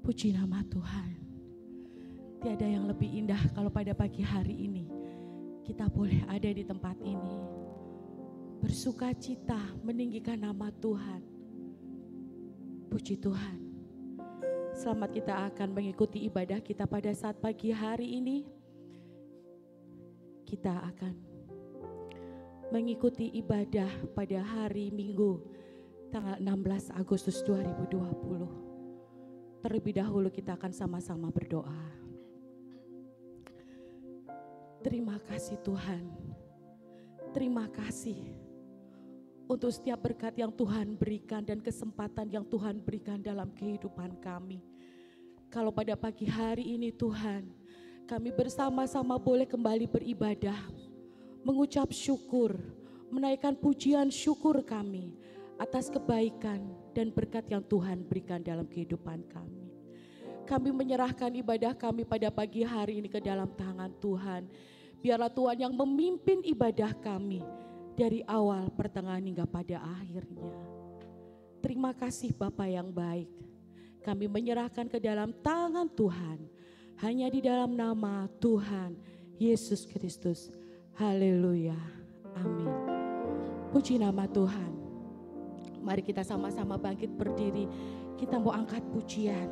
Puji nama Tuhan. Tiada yang lebih indah kalau pada pagi hari ini kita boleh ada di tempat ini, bersuka cita meninggikan nama Tuhan. Puji Tuhan. Selamat, kita akan mengikuti ibadah kita pada saat pagi hari ini. Kita akan mengikuti ibadah pada hari Minggu tanggal 16 Agustus 2020. Terlebih dahulu kita akan sama-sama berdoa. Terima kasih Tuhan. Terima kasih untuk setiap berkat yang Tuhan berikan dan kesempatan yang Tuhan berikan dalam kehidupan kami. Kalau pada pagi hari ini Tuhan, kami bersama-sama boleh kembali beribadah, mengucap syukur, menaikkan pujian syukur kami atas kebaikan dan berkat yang Tuhan berikan dalam kehidupan kami. Kami menyerahkan ibadah kami pada pagi hari ini ke dalam tangan Tuhan. Biarlah Tuhan yang memimpin ibadah kami dari awal, pertengahan hingga pada akhirnya. Terima kasih Bapa yang baik. Kami menyerahkan ke dalam tangan Tuhan. Hanya di dalam nama Tuhan Yesus Kristus. Haleluya. Amin. Puji nama Tuhan. Mari kita sama-sama bangkit berdiri. Kita mau angkat pujian.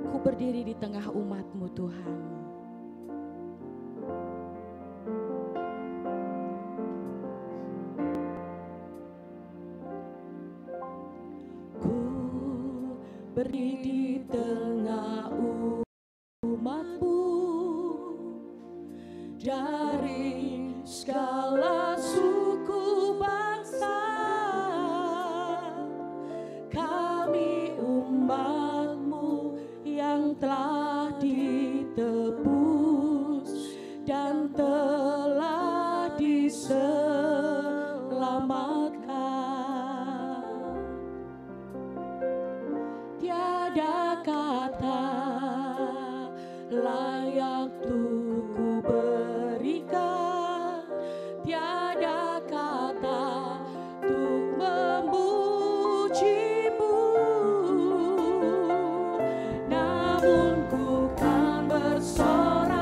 Ku berdiri di tengah umat-Mu Tuhan. Ku berdiri di tengah umat-Mu dari segala suku bangsa. Kami umat-Mu yang telah ditebus dan telah diselamatkan. Tiada kata layak untuk ku berikan, tiada kata untuk memuji-Mu, namun ku kan bersorak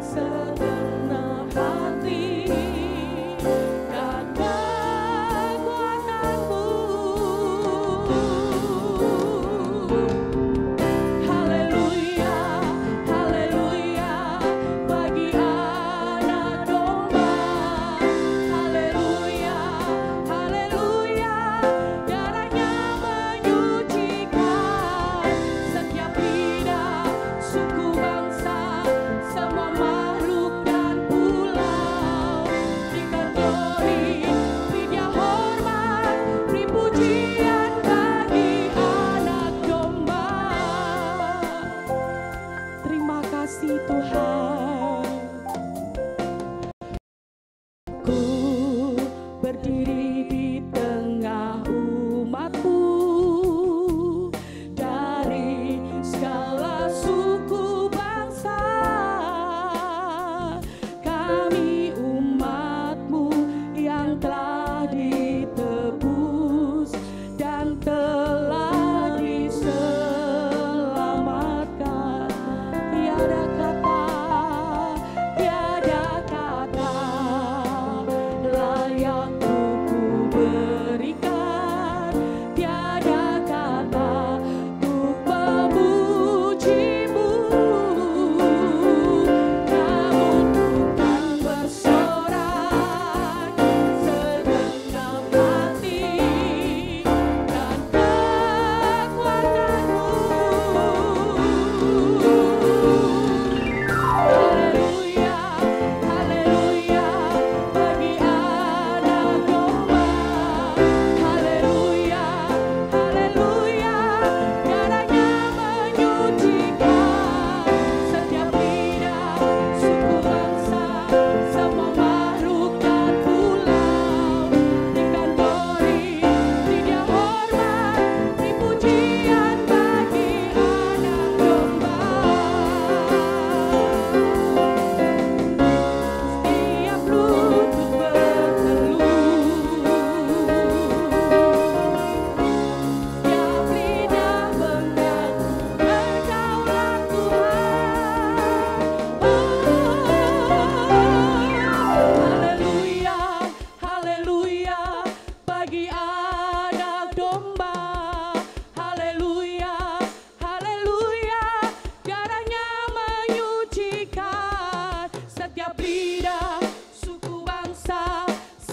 segenap hati, kata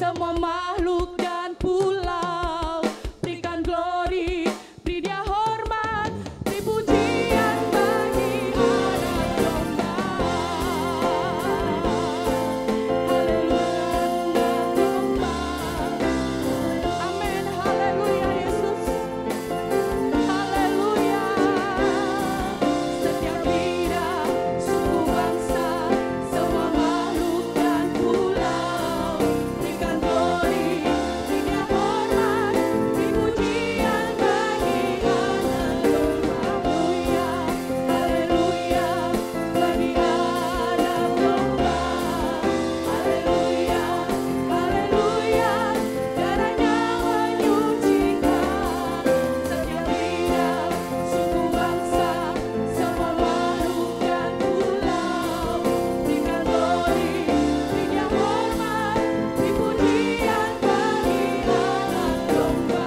semua makhluk dan pulau. Berikan glory, beri Dia hormat, beri pujian bagi anak domba. Haleluya anak domba. Amin, haleluya Yesus. Haleluya. Setiap lidah, suku bangsa, semua makhluk dan pulau. Berikan glory, beri Dia hormat, beri pujian bagi anak domba. Haleluya, bagi anak domba. Haleluya, haleluya, darahnya menyucikan. Setiap lidah, suku bangsa, semua makhluk dan pulau. Berikan glory, beri Dia hormat, beri pujian bagi anak domba.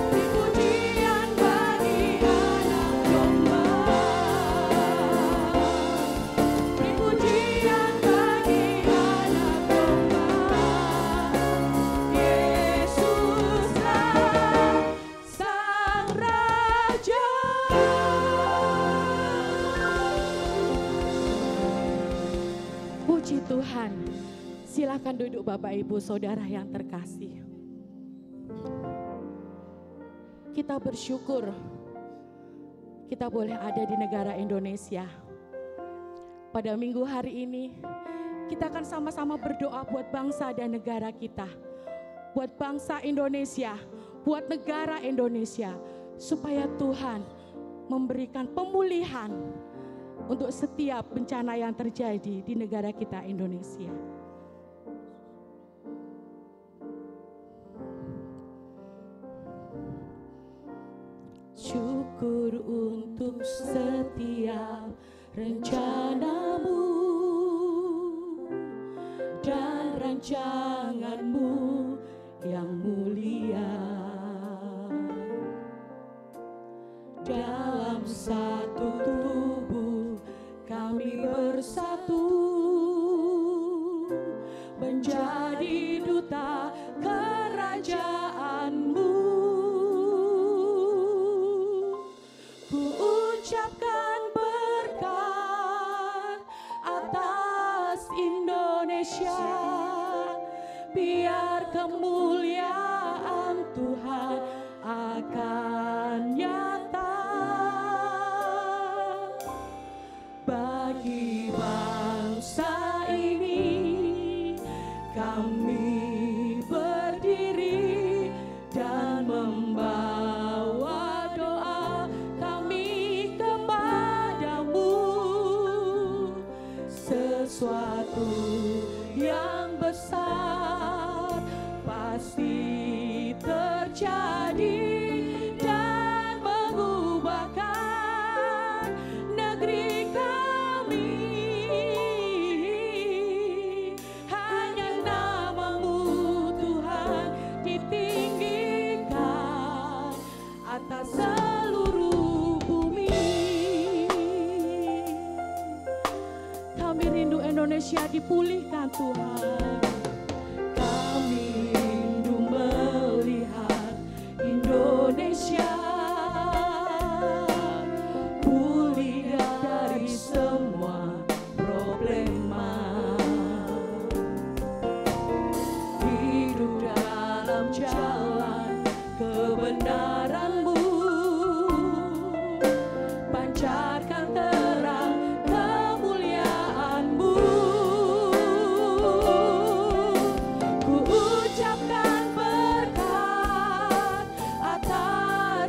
Beri pujian bagi anak domba. Beri pujian bagi anak domba. Yesuslah Sang Raja. Puji Tuhan. Silakan duduk Bapak Ibu Saudara yang terkasih. Kita bersyukur kita boleh ada di negara Indonesia. Pada minggu hari ini kita akan sama-sama berdoa buat bangsa dan negara kita. Buat bangsa Indonesia, buat negara Indonesia. Supaya Tuhan memberikan pemulihan untuk setiap bencana yang terjadi di negara kita Indonesia. Syukur untuk setiap rencanamu dan rancanganmu yang mulia. Dalam satu tubuh kami bersatu menjadi duta kerajaanmu. Ku ucapkan berkat atas Indonesia, biar kemuliaan Tuhan akan nyata bagi bangsa ini. Kami berdiri dan membawa doa kami kepadamu. Sesuatu yang besar pasti terjadi dan mengubahkan negeri kami. Hanya namamu Tuhan ditinggikan atas seluruh bumi. Kami rindu Indonesia dipulihkan Tuhan. Kami rindu melihat Indonesia pulih dari semua problema. Hidup dalam jalan kebenaran-Mu, pancarkan terang kemuliaan-Mu. Ku ucapkan berkat atas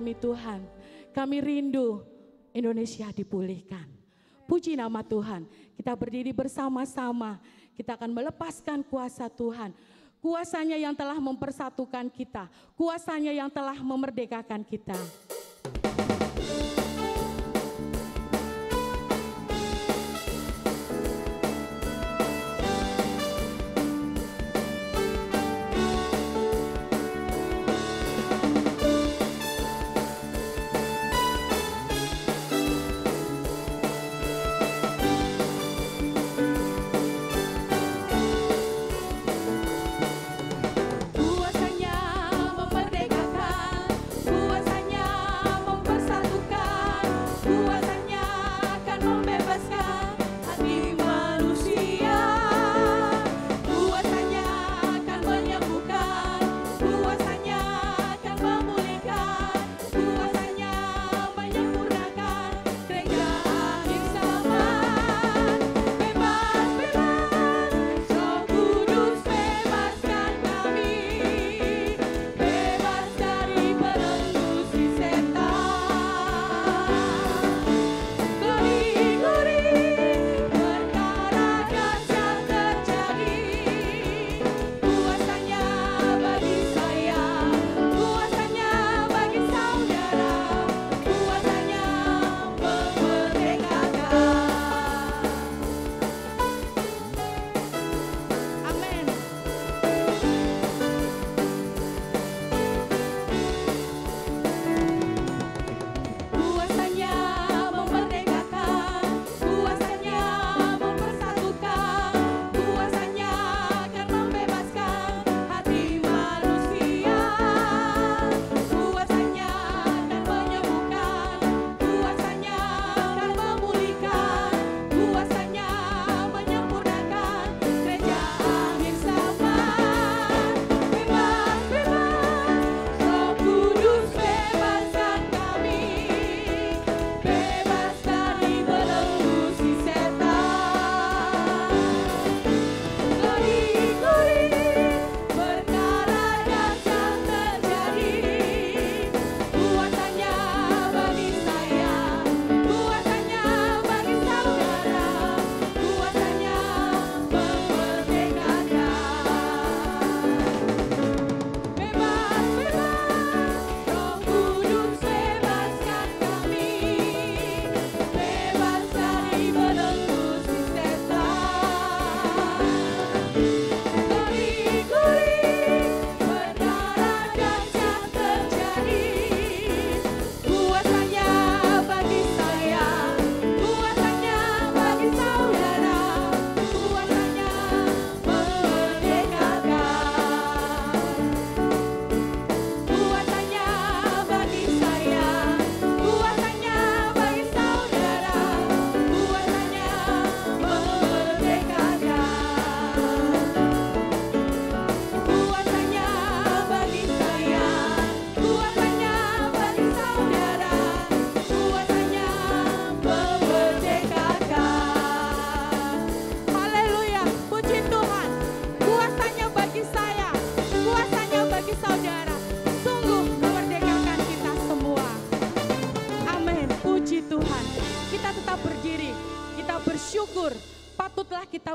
kami Tuhan. Kami rindu Indonesia dipulihkan. Puji nama Tuhan. Kita berdiri bersama-sama. Kita akan melepaskan kuasa Tuhan. Kuasanya yang telah mempersatukan kita. Kuasanya yang telah memerdekakan kita.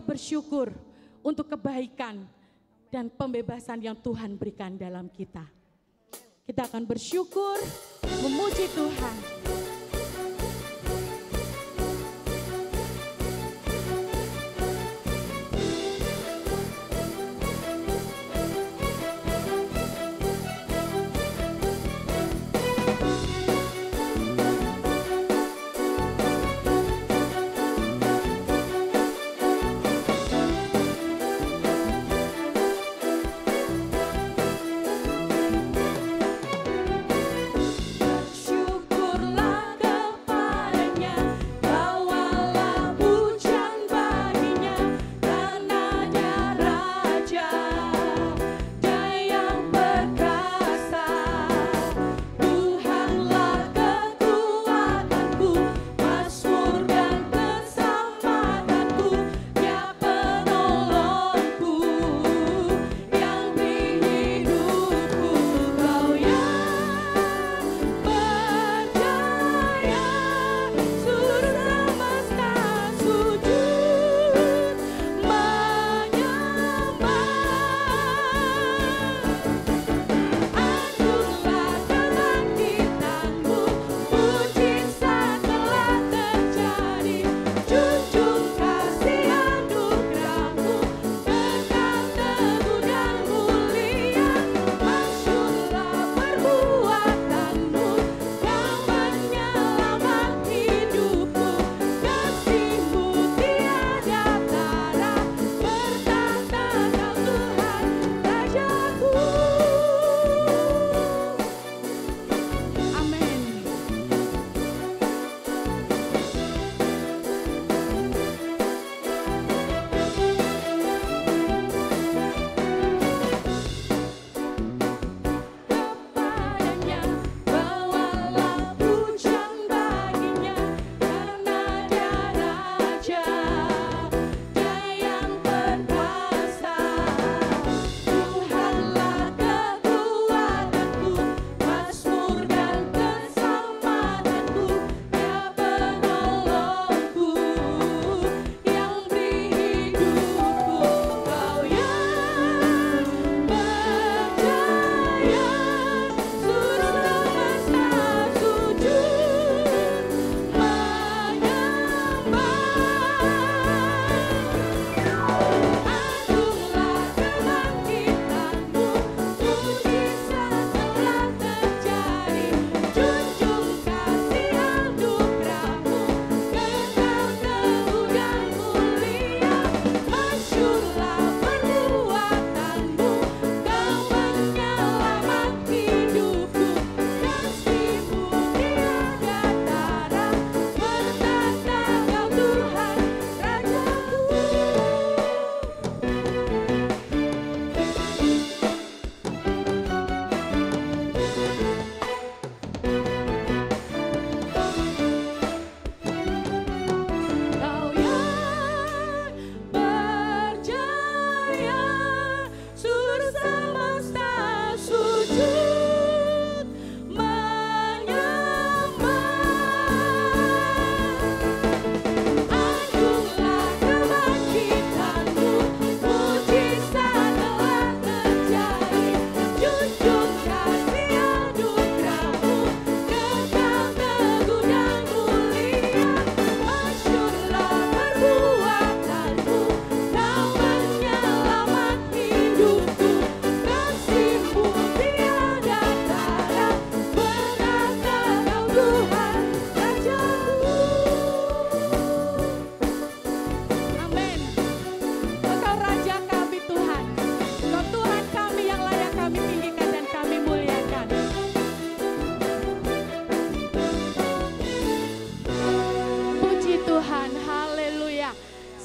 Bersyukur untuk kebaikan dan pembebasan yang Tuhan berikan dalam kita. Kita akan bersyukur, memuji Tuhan. Syukur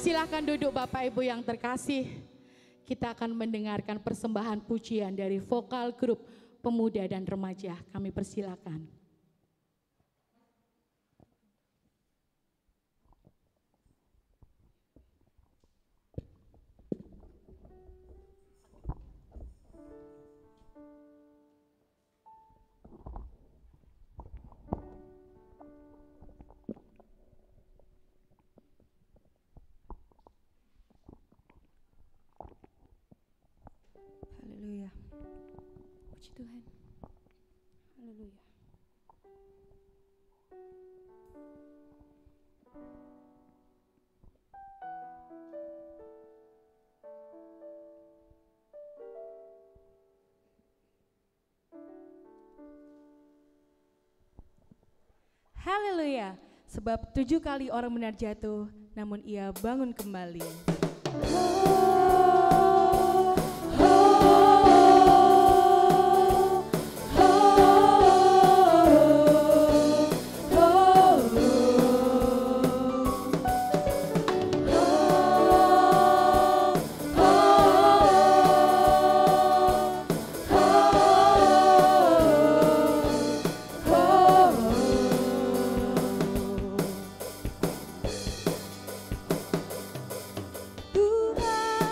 Silakan duduk Bapak Ibu yang terkasih. Kita akan mendengarkan persembahan pujian dari vokal grup pemuda dan remaja. Kami persilakan. Haleluya. Puji Tuhan. Haleluya. Haleluya. Sebab 7 kali orang benar jatuh, namun ia bangun kembali. Tuhan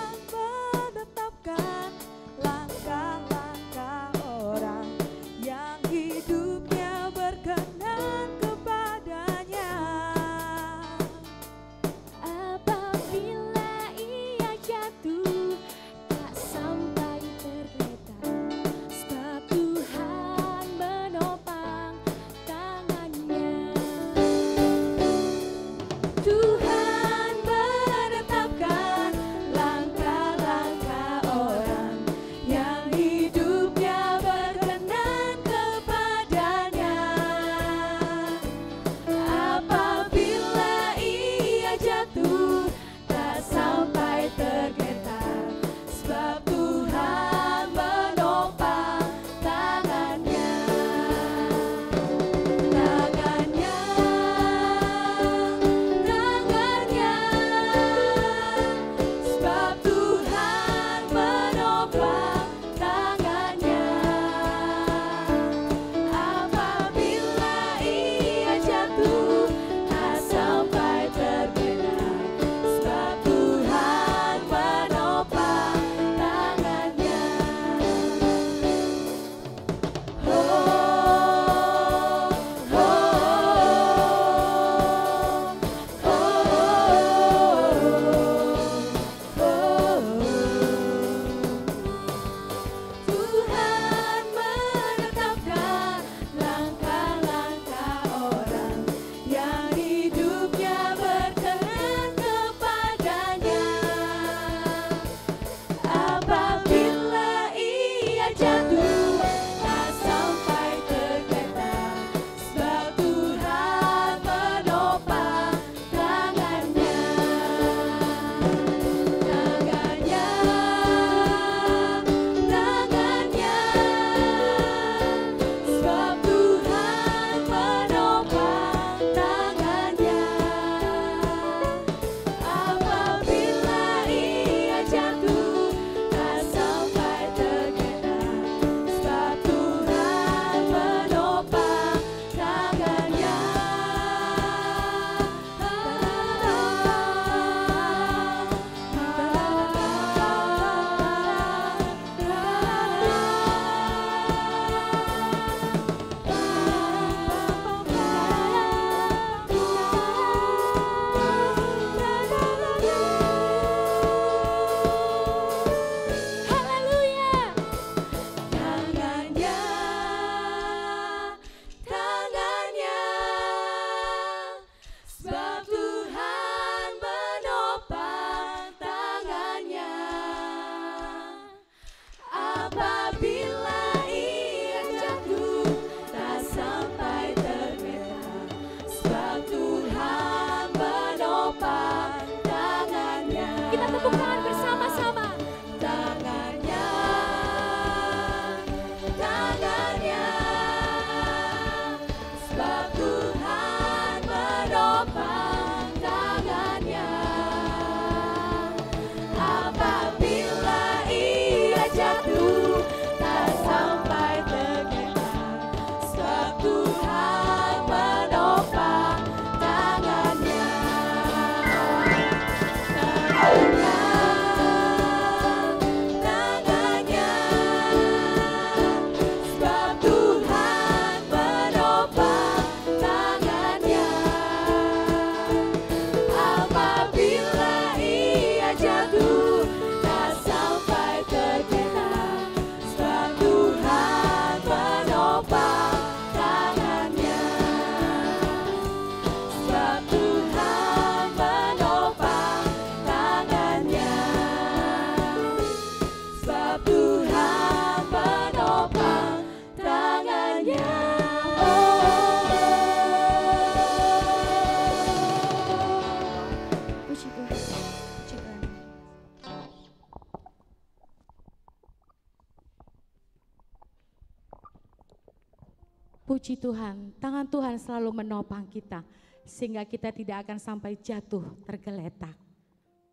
Puji Tuhan, tangan Tuhan selalu menopang kita, sehingga kita tidak akan sampai jatuh tergeletak.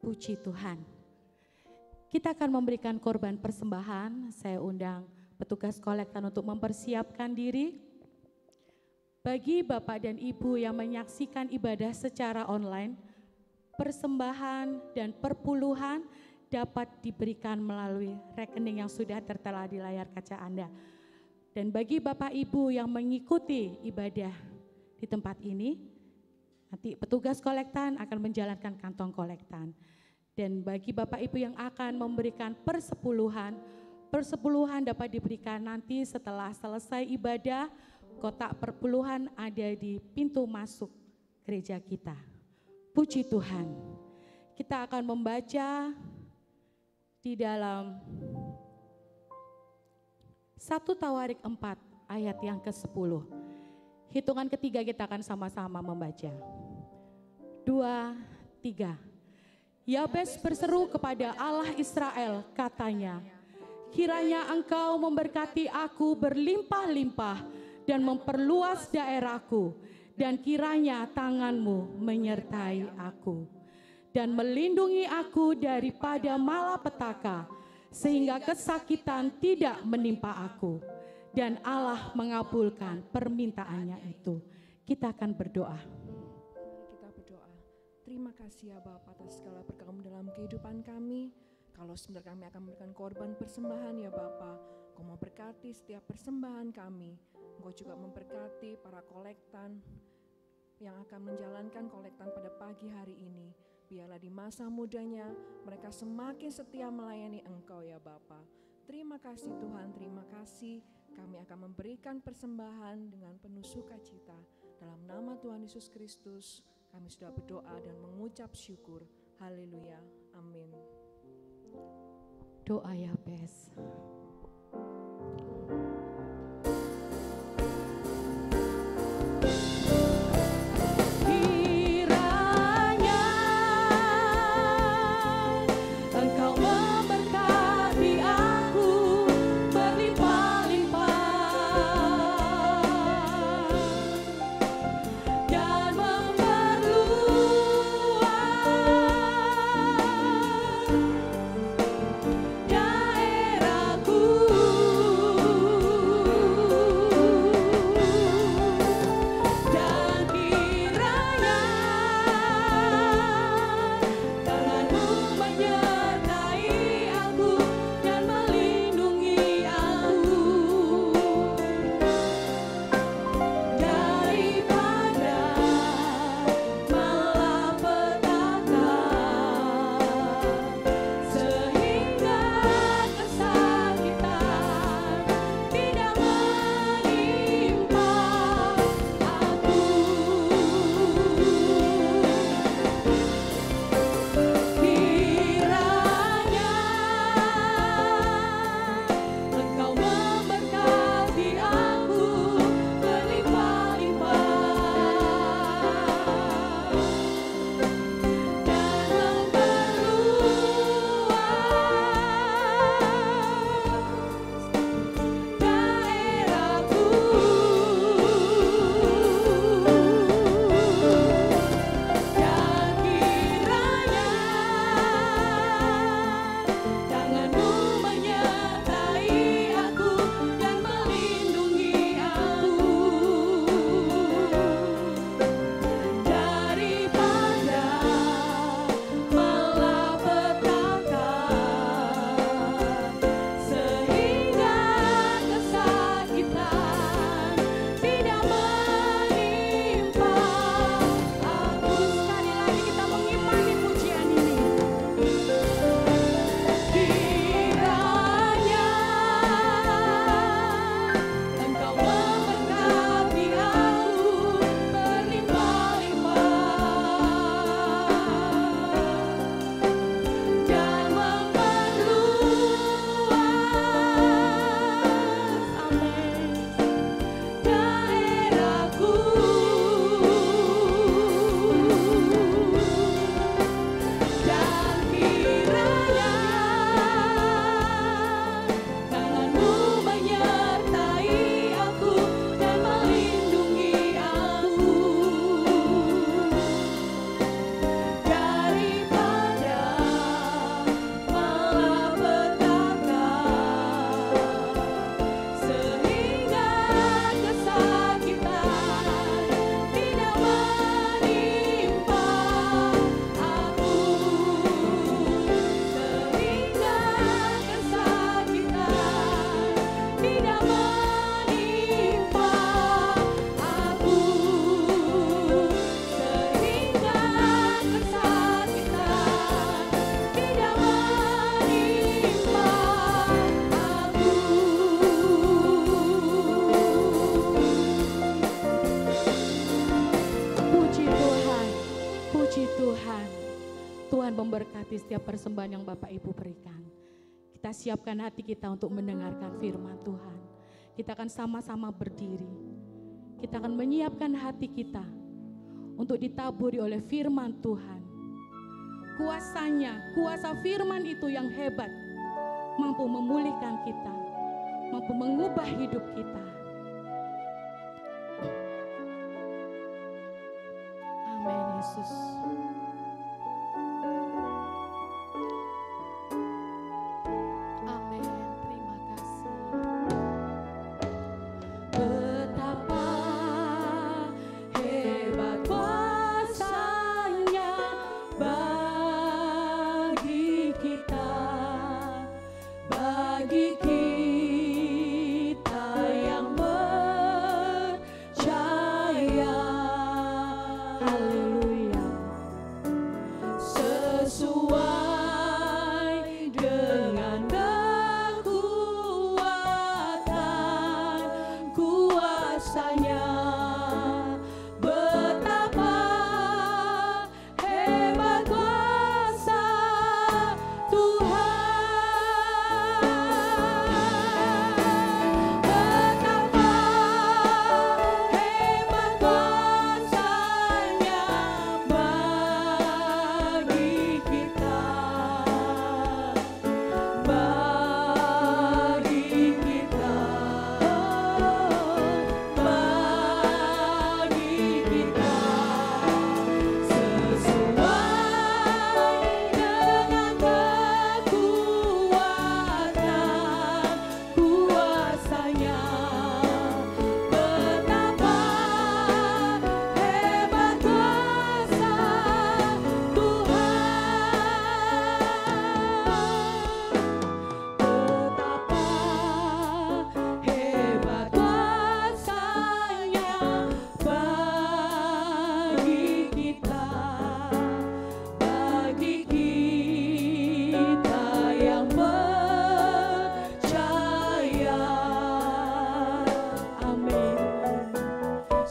Puji Tuhan. Kita akan memberikan korban persembahan. Saya undang petugas kolektan untuk mempersiapkan diri. Bagi Bapak dan Ibu yang menyaksikan ibadah secara online, persembahan dan perpuluhan dapat diberikan melalui rekening yang sudah tertera di layar kaca Anda. Dan bagi Bapak Ibu yang mengikuti ibadah di tempat ini, nanti petugas kolektan akan menjalankan kantong kolektan. Dan bagi Bapak Ibu yang akan memberikan persepuluhan dapat diberikan nanti setelah selesai ibadah. Kotak perpuluhan ada di pintu masuk gereja kita. Puji Tuhan. Kita akan membaca di dalam 1 Tawarik 4 ayat yang ke-10. Hitungan ketiga kita akan sama-sama membaca. 2, 3. Yabes berseru kepada Allah Israel, katanya, kiranya engkau memberkati aku berlimpah-limpah dan memperluas daerahku, dan kiranya tanganmu menyertai aku, dan melindungi aku daripada malapetaka, sehingga kesakitan tidak menimpa aku. Dan Allah mengabulkan permintaannya itu. Kita akan berdoa. Kita berdoa. Terima kasih ya Bapa atas segala berkat-Mu dalam kehidupan kami. Kalau sebentar kami akan memberikan korban persembahan ya Bapa, Kau memberkati setiap persembahan kami. Engkau juga memberkati para kolektan yang akan menjalankan kolektan pada pagi hari ini. Biarlah di masa mudanya mereka semakin setia melayani Engkau ya Bapa. Terima kasih Tuhan, terima kasih. Kami akan memberikan persembahan dengan penuh sukacita. Dalam nama Tuhan Yesus Kristus kami sudah berdoa dan mengucap syukur. Haleluya, amin. Doa Yabes. Daerahku Puji Tuhan. Tuhan memberkati setiap persembahan yang Bapak Ibu berikan. Kita siapkan hati kita untuk mendengarkan firman Tuhan. Kita akan sama-sama berdiri. Kita akan menyiapkan hati kita untuk ditaburi oleh firman Tuhan. Kuasanya, kuasa firman itu yang hebat, mampu memulihkan kita, mampu mengubah hidup kita. Amin Yesus. Amin, terima kasih. Betapa hebat kuasanya bagi kita yang percaya. Haleluya. Sesuai dengan kekuatan kuasanya, betapa hebat kuasa Tuhan. Betapa hebat kuasanya bagi kita,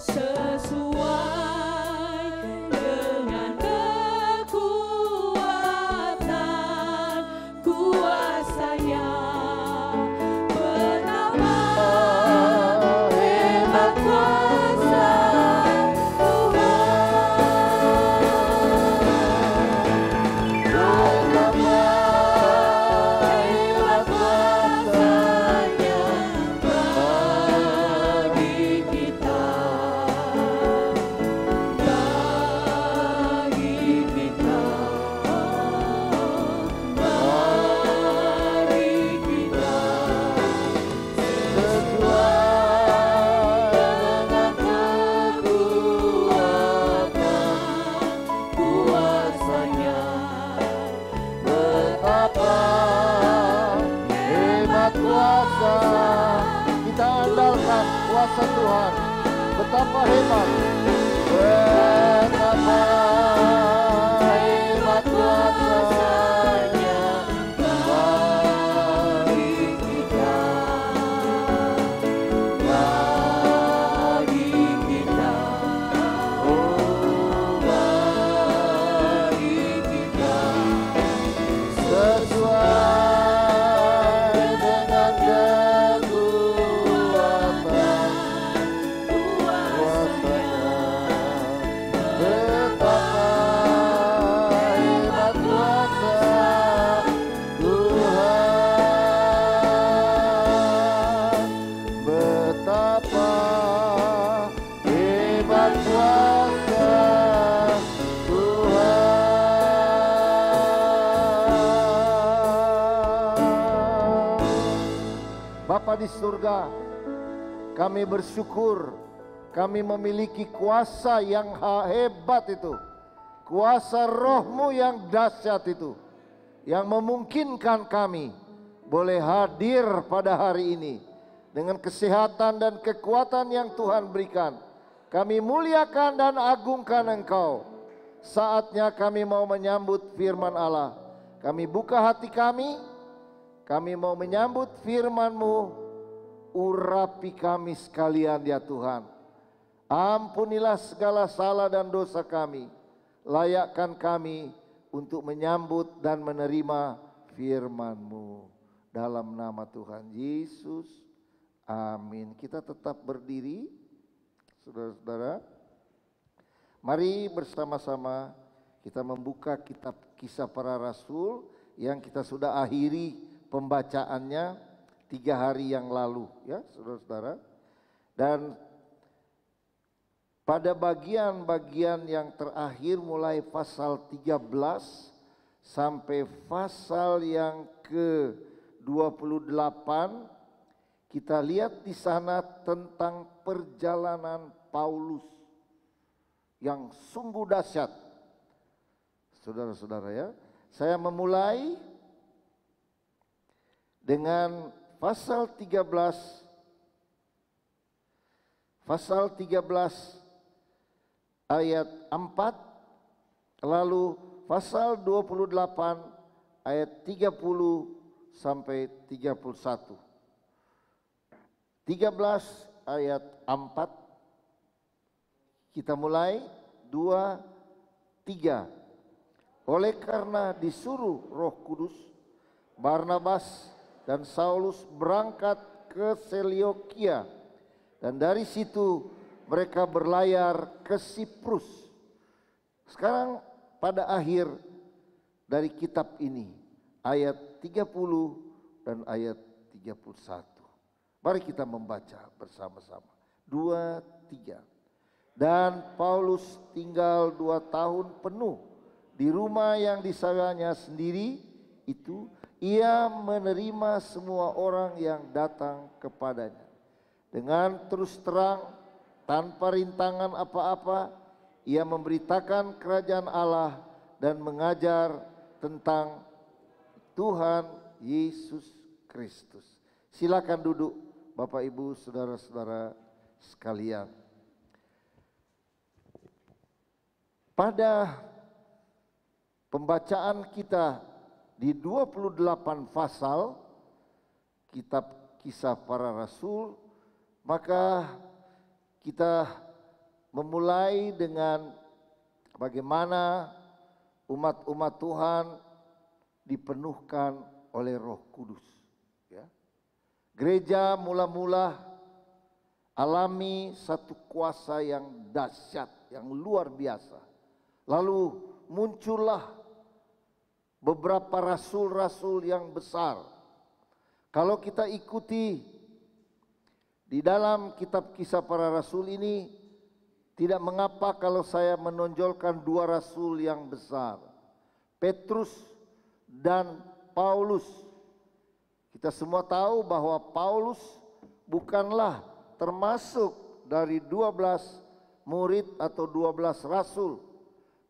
sesuai dengan kekuatan kuasanya, betapa hebat kuasa Kita andalkan kuasa Tuhan. Betapa hebat, betapa hebat kuasanya bagi kita, oh bagi kita, sesuai dengan Bapa di surga, kami bersyukur kami memiliki kuasa yang hebat itu, kuasa Roh-Mu yang dahsyat itu, yang memungkinkan kami boleh hadir pada hari ini dengan kesehatan dan kekuatan yang Tuhan berikan. Kami muliakan dan agungkan Engkau. Saatnya kami mau menyambut firman Allah. Kami buka hati kami mau menyambut firman-Mu, urapi kami sekalian ya Tuhan. Ampunilah segala salah dan dosa kami. layakkan kami untuk menyambut dan menerima firman-Mu. Dalam nama Tuhan Yesus, amin. Kita tetap berdiri, saudara-saudara. Mari bersama-sama kita membuka kitab Kisah Para Rasul yang kita sudah akhiri pembacaannya 3 hari yang lalu, ya saudara-saudara. Dan pada bagian-bagian yang terakhir mulai pasal 13 sampai pasal yang ke-28, kita lihat di sana tentang perjalanan Paulus yang sungguh dahsyat. Saudara-saudara ya, saya memulai dengan pasal 13 ayat 4, lalu pasal 28 ayat 30 sampai 31. 13 ayat 4, kita mulai 2, 3. Oleh karena disuruh Roh Kudus, Barnabas dan Saulus berangkat ke Seleukia, dan dari situ mereka berlayar ke Siprus. Sekarang pada akhir dari kitab ini, ayat 30 dan ayat 31. Mari kita membaca bersama-sama. 2, 3. Dan Paulus tinggal 2 tahun penuh di rumah yang disewanya sendiri itu. Ia menerima semua orang yang datang kepadanya dengan terus terang, tanpa rintangan apa-apa. Ia memberitakan kerajaan Allah dan mengajar tentang Tuhan Yesus Kristus. Silakan duduk Bapak Ibu, saudara-saudara sekalian. Pada pembacaan kita di 28 pasal kitab Kisah Para Rasul, maka kita memulai dengan bagaimana umat-umat Tuhan dipenuhkan oleh Roh Kudus. Ya. Gereja mula-mula alami satu kuasa yang dahsyat, yang luar biasa. Lalu muncullah beberapa rasul-rasul yang besar. Kalau kita ikuti di dalam kitab Kisah Para Rasul ini, tidak mengapa kalau saya menonjolkan 2 rasul yang besar, Petrus dan Paulus. Kita semua tahu bahwa Paulus bukanlah termasuk dari 12 murid atau 12 rasul,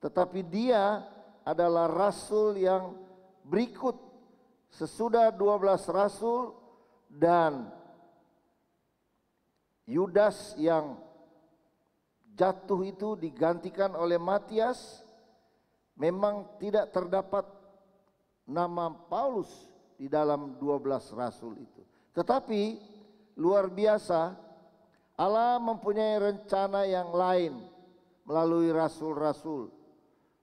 tetapi dia adalah rasul yang berikut sesudah 12 rasul, dan Yudas yang jatuh itu digantikan oleh Matias. Memang tidak terdapat nama Paulus di dalam 12 rasul itu. Tetapi luar biasa, Allah mempunyai rencana yang lain melalui rasul-rasul.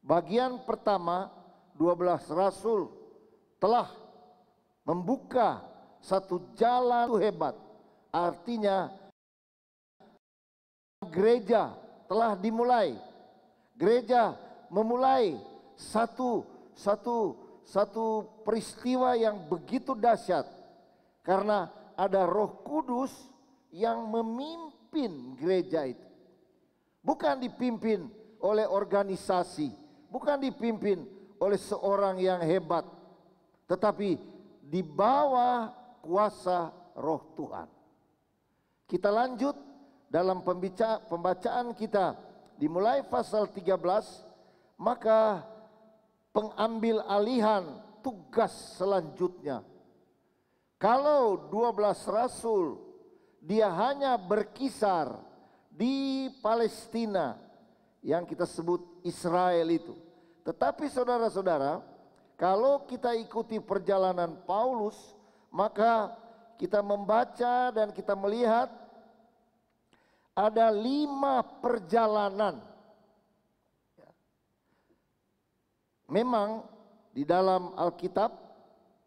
Bagian pertama, 12 rasul telah membuka satu jalan hebat. Artinya gereja telah dimulai. Gereja memulai satu peristiwa yang begitu dahsyat, karena ada Roh Kudus yang memimpin gereja itu. Bukan dipimpin oleh organisasi, bukan dipimpin oleh seorang yang hebat, tetapi di bawah kuasa Roh Tuhan. Kita lanjut dalam pembacaan kita dimulai pasal 13, maka pengambil alihan tugas selanjutnya. Kalau 12 rasul dia hanya berkisar di Palestina yang kita sebut Israel itu. Tetapi saudara-saudara, kalau kita ikuti perjalanan Paulus, maka kita membaca dan kita melihat ada 5 perjalanan. memang di dalam Alkitab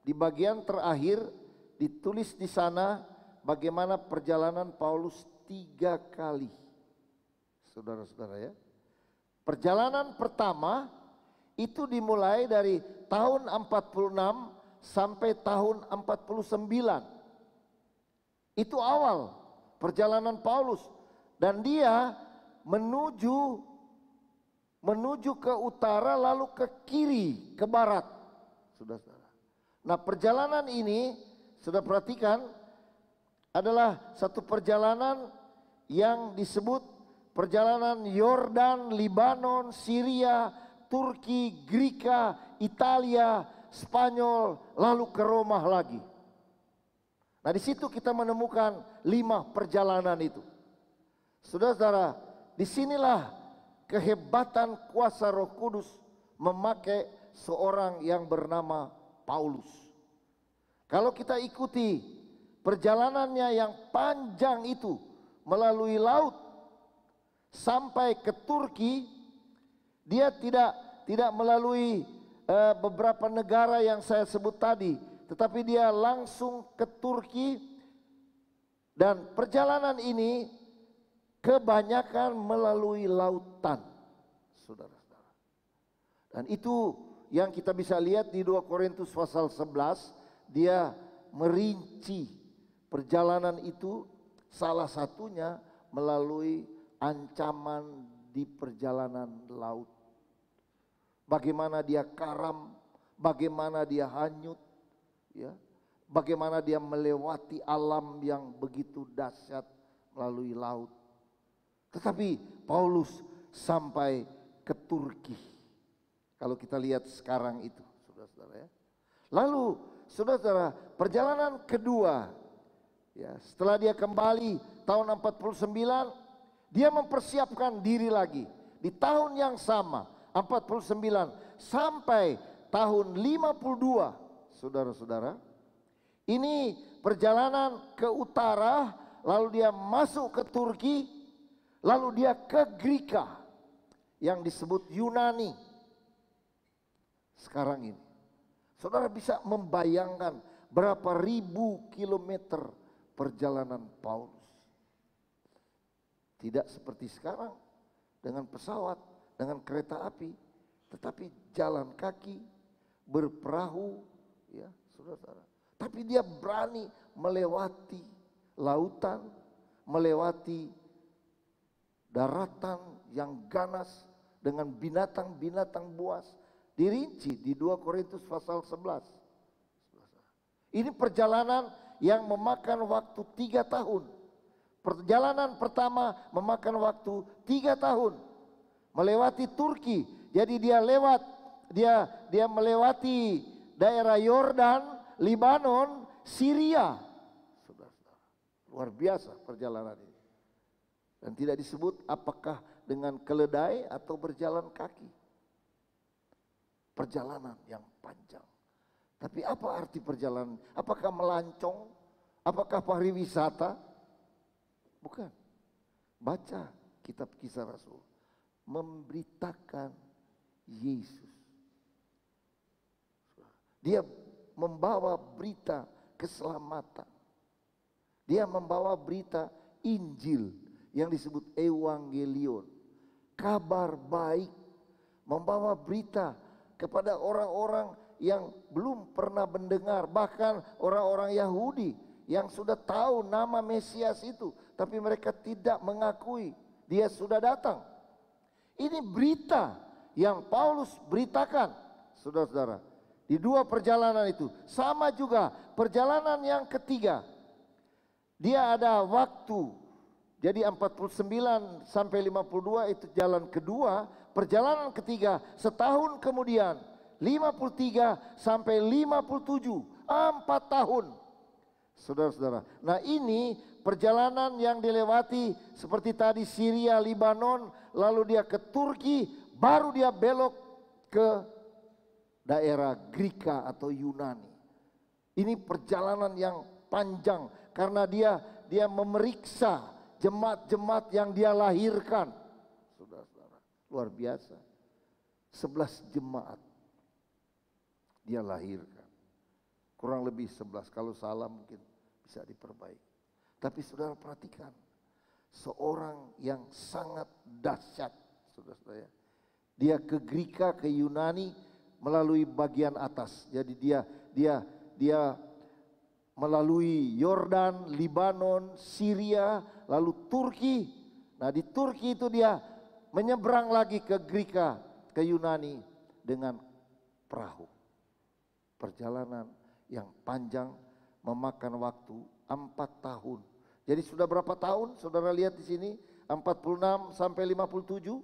di bagian terakhir ditulis di sana bagaimana perjalanan Paulus 3 kali. Saudara-saudara ya. Perjalanan pertama itu dimulai dari tahun 46 sampai tahun 49. Itu awal perjalanan Paulus dan dia menuju ke utara lalu ke kiri, ke barat. Saudara-saudara. Nah, perjalanan ini sudah perhatikan adalah satu perjalanan yang disebut perjalanan Yordan, Libanon, Syria, Turki, Greka, Italia, Spanyol, lalu ke Roma lagi. Nah, di situ kita menemukan 5 perjalanan itu. Saudara-saudara, disinilah kehebatan kuasa Roh Kudus memakai seorang yang bernama Paulus. Kalau kita ikuti perjalanannya yang panjang itu melalui laut sampai ke Turki, dia tidak melalui beberapa negara yang saya sebut tadi, tetapi dia langsung ke Turki. Dan perjalanan ini kebanyakan melalui lautan, saudara-saudara. Dan itu yang kita bisa lihat di 2 Korintus pasal 11, dia merinci perjalanan itu, salah satunya melalui ancaman di perjalanan laut. Bagaimana dia karam, bagaimana dia hanyut, ya. Bagaimana dia melewati alam yang begitu dahsyat melalui laut. Tetapi Paulus sampai ke Turki. Kalau kita lihat sekarang itu, saudara-saudara ya. Lalu, saudara-saudara, perjalanan kedua, ya, setelah dia kembali tahun 49, dia mempersiapkan diri lagi di tahun yang sama 49 sampai tahun 52, saudara-saudara. Ini perjalanan ke utara, lalu dia masuk ke Turki, lalu dia ke Greka yang disebut Yunani. Sekarang ini, saudara bisa membayangkan berapa ribu kilometer perjalanan Paulus. Tidak seperti sekarang dengan pesawat, dengan kereta api, tetapi jalan kaki, berperahu, ya, saudara-saudara. Tapi dia berani melewati lautan, melewati daratan yang ganas dengan binatang-binatang buas. Dirinci di 2 Korintus pasal 11. Ini perjalanan yang memakan waktu 3 tahun. Perjalanan pertama memakan waktu 3 tahun melewati Turki. Jadi dia melewati daerah Yordan, Libanon, Syria. Saudara-saudara, luar biasa perjalanan ini. Dan tidak disebut apakah dengan keledai atau berjalan kaki. Perjalanan yang panjang. Tapi apa arti perjalanan? Apakah melancong? Apakah pariwisata? Bukan. Baca kitab Kisah Rasul. Memberitakan Yesus. Dia membawa berita keselamatan. Dia membawa berita Injil yang disebut Evangelion. Kabar baik. Membawa berita kepada orang-orang yang belum pernah mendengar. Bahkan orang-orang Yahudi yang sudah tahu nama Mesias itu, tapi mereka tidak mengakui dia sudah datang. Ini berita yang Paulus beritakan, saudara-saudara, di 2 perjalanan itu. Sama juga perjalanan yang ketiga, dia ada waktu. Jadi 49 sampai 52 itu jalan kedua. Perjalanan ketiga setahun kemudian 53 sampai 57, 4 tahun. Saudara-saudara, nah ini perjalanan yang dilewati seperti tadi Syria, Libanon, lalu dia ke Turki, baru dia belok ke daerah Greka atau Yunani. Ini perjalanan yang panjang karena dia memeriksa jemaat-jemaat yang dia lahirkan. Saudara-saudara, luar biasa. 11 jemaat dia lahirkan. Kurang lebih 11, kalau salah mungkin bisa diperbaiki. Tapi saudara perhatikan, seorang yang sangat dahsyat, saudara-saudara. Dia ke Greka, ke Yunani melalui bagian atas. Jadi dia melalui Yordan, Libanon, Syria, lalu Turki. Nah di Turki itu dia menyeberang lagi ke Greka, ke Yunani dengan perahu. Perjalanan yang panjang memakan waktu 4 tahun. Jadi sudah berapa tahun? Saudara lihat di sini 46 sampai 57.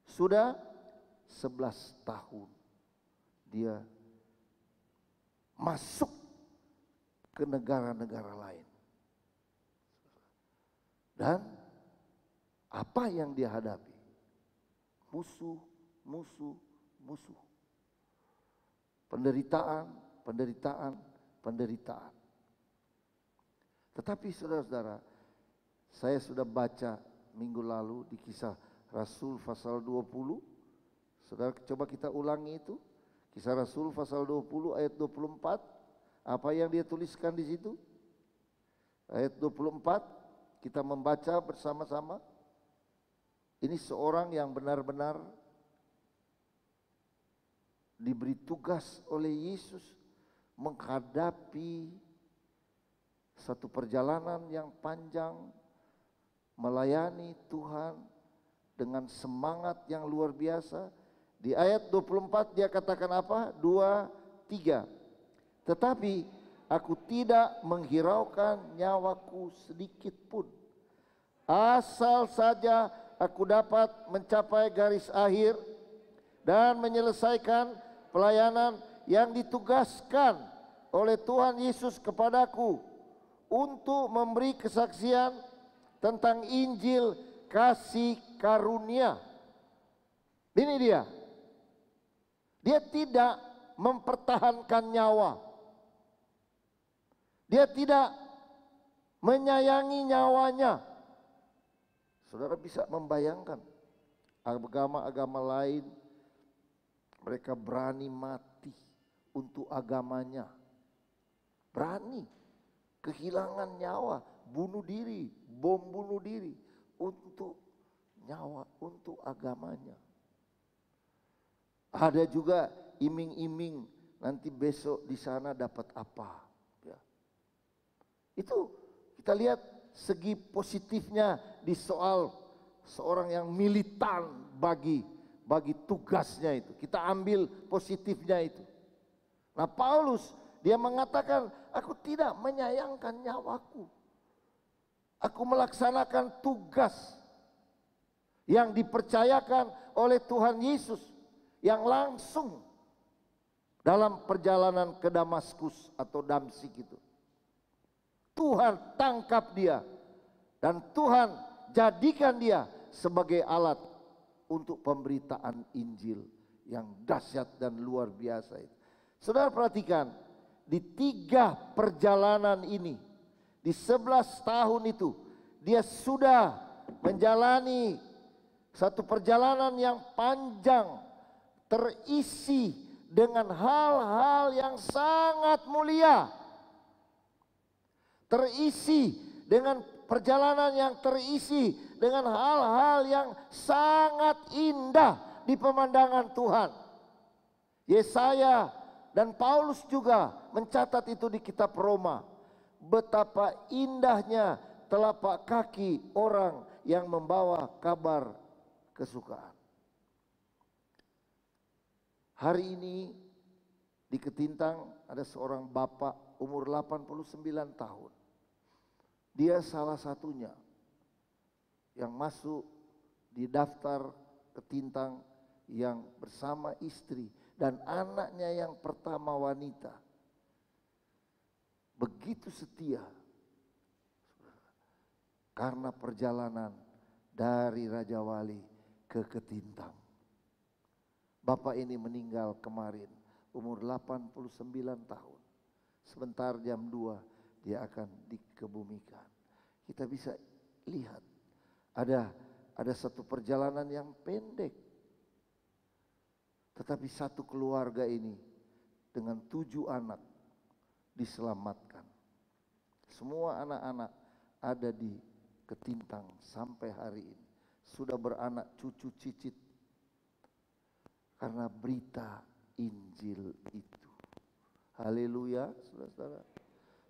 Sudah 11 tahun dia masuk ke negara-negara lain. Dan apa yang dia hadapi? Musuh. Penderitaan. Tetapi saudara-saudara, saya sudah baca minggu lalu di Kisah Rasul pasal 20. Saudara coba kita ulangi itu. Kisah Rasul pasal 20 ayat 24. Apa yang dia tuliskan di situ? Ayat 24 kita membaca bersama-sama. Ini seorang yang benar-benar diberi tugas oleh Yesus menghadapi satu perjalanan yang panjang, melayani Tuhan dengan semangat yang luar biasa. Di ayat 24 dia katakan apa? 2, 3. Tetapi aku tidak menghiraukan nyawaku sedikit pun, asal saja aku dapat mencapai garis akhir dan menyelesaikan pelayanan yang ditugaskan oleh Tuhan Yesus kepadaku untuk memberi kesaksian tentang Injil kasih karunia. Ini dia. Dia tidak mempertahankan nyawa. Dia tidak menyayangi nyawanya. Saudara bisa membayangkan agama-agama lain, mereka berani mati untuk agamanya. Berani kehilangan nyawa, bunuh diri, bom bunuh diri untuk nyawa, untuk agamanya. Ada juga iming-iming nanti besok di sana dapat apa. Ya. Itu kita lihat segi positifnya di soal seorang yang militan bagi tugasnya itu. Kita ambil positifnya itu. Nah Paulus dia mengatakan, aku tidak menyayangkan nyawaku. Aku melaksanakan tugas yang dipercayakan oleh Tuhan Yesus yang langsung dalam perjalanan ke Damaskus atau Damsik itu. Tuhan tangkap dia dan Tuhan jadikan dia sebagai alat untuk pemberitaan Injil yang dahsyat dan luar biasa itu. Saudara perhatikan, di 3 perjalanan ini, di 11 tahun itu, dia sudah menjalani satu perjalanan yang panjang, terisi dengan hal-hal yang sangat mulia. Terisi dengan perjalanan yang terisi dengan hal-hal yang sangat indah di pemandangan Tuhan. Yesaya dan Paulus juga mencatat itu di kitab Roma. Betapa indahnya telapak kaki orang yang membawa kabar kesukaan. Hari ini di Ketintang ada seorang bapak umur 89 tahun. Dia salah satunya yang masuk di daftar Ketintang yang bersama istri dan anaknya yang pertama wanita. Begitu setia karena perjalanan dari Raja Wali ke Ketintang. Bapak ini meninggal kemarin umur 89 tahun. Sebentar jam 2 dia akan dikebumikan. Kita bisa lihat ada satu perjalanan yang pendek. Tetapi satu keluarga ini dengan 7 anak diselamatkan. Semua anak-anak ada di Ketintang sampai hari ini. Sudah beranak cucu cicit karena berita Injil itu. Haleluya, saudara-saudara.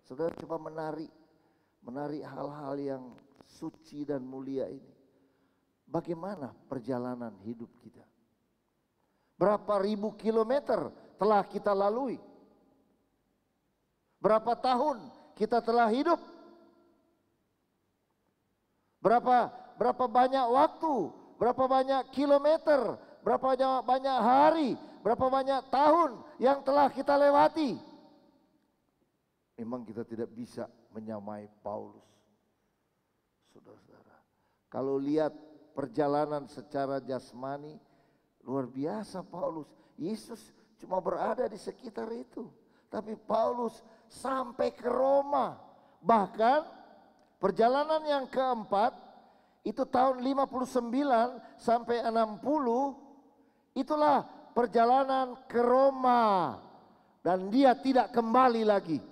Saudara coba menarik hal-hal yang suci dan mulia ini. Bagaimana perjalanan hidup kita? Berapa ribu kilometer telah kita lalui? Berapa tahun kita telah hidup? Berapa banyak waktu? Berapa banyak kilometer? Berapa banyak hari? Berapa banyak tahun yang telah kita lewati? Memang kita tidak bisa menyamai Paulus. Saudara-saudara, kalau lihat perjalanan secara jasmani, luar biasa Paulus. Yesus cuma berada di sekitar itu. Tapi Paulus sampai ke Roma. Bahkan perjalanan yang keempat, itu tahun 59 sampai 60, itulah perjalanan ke Roma. Dan dia tidak kembali lagi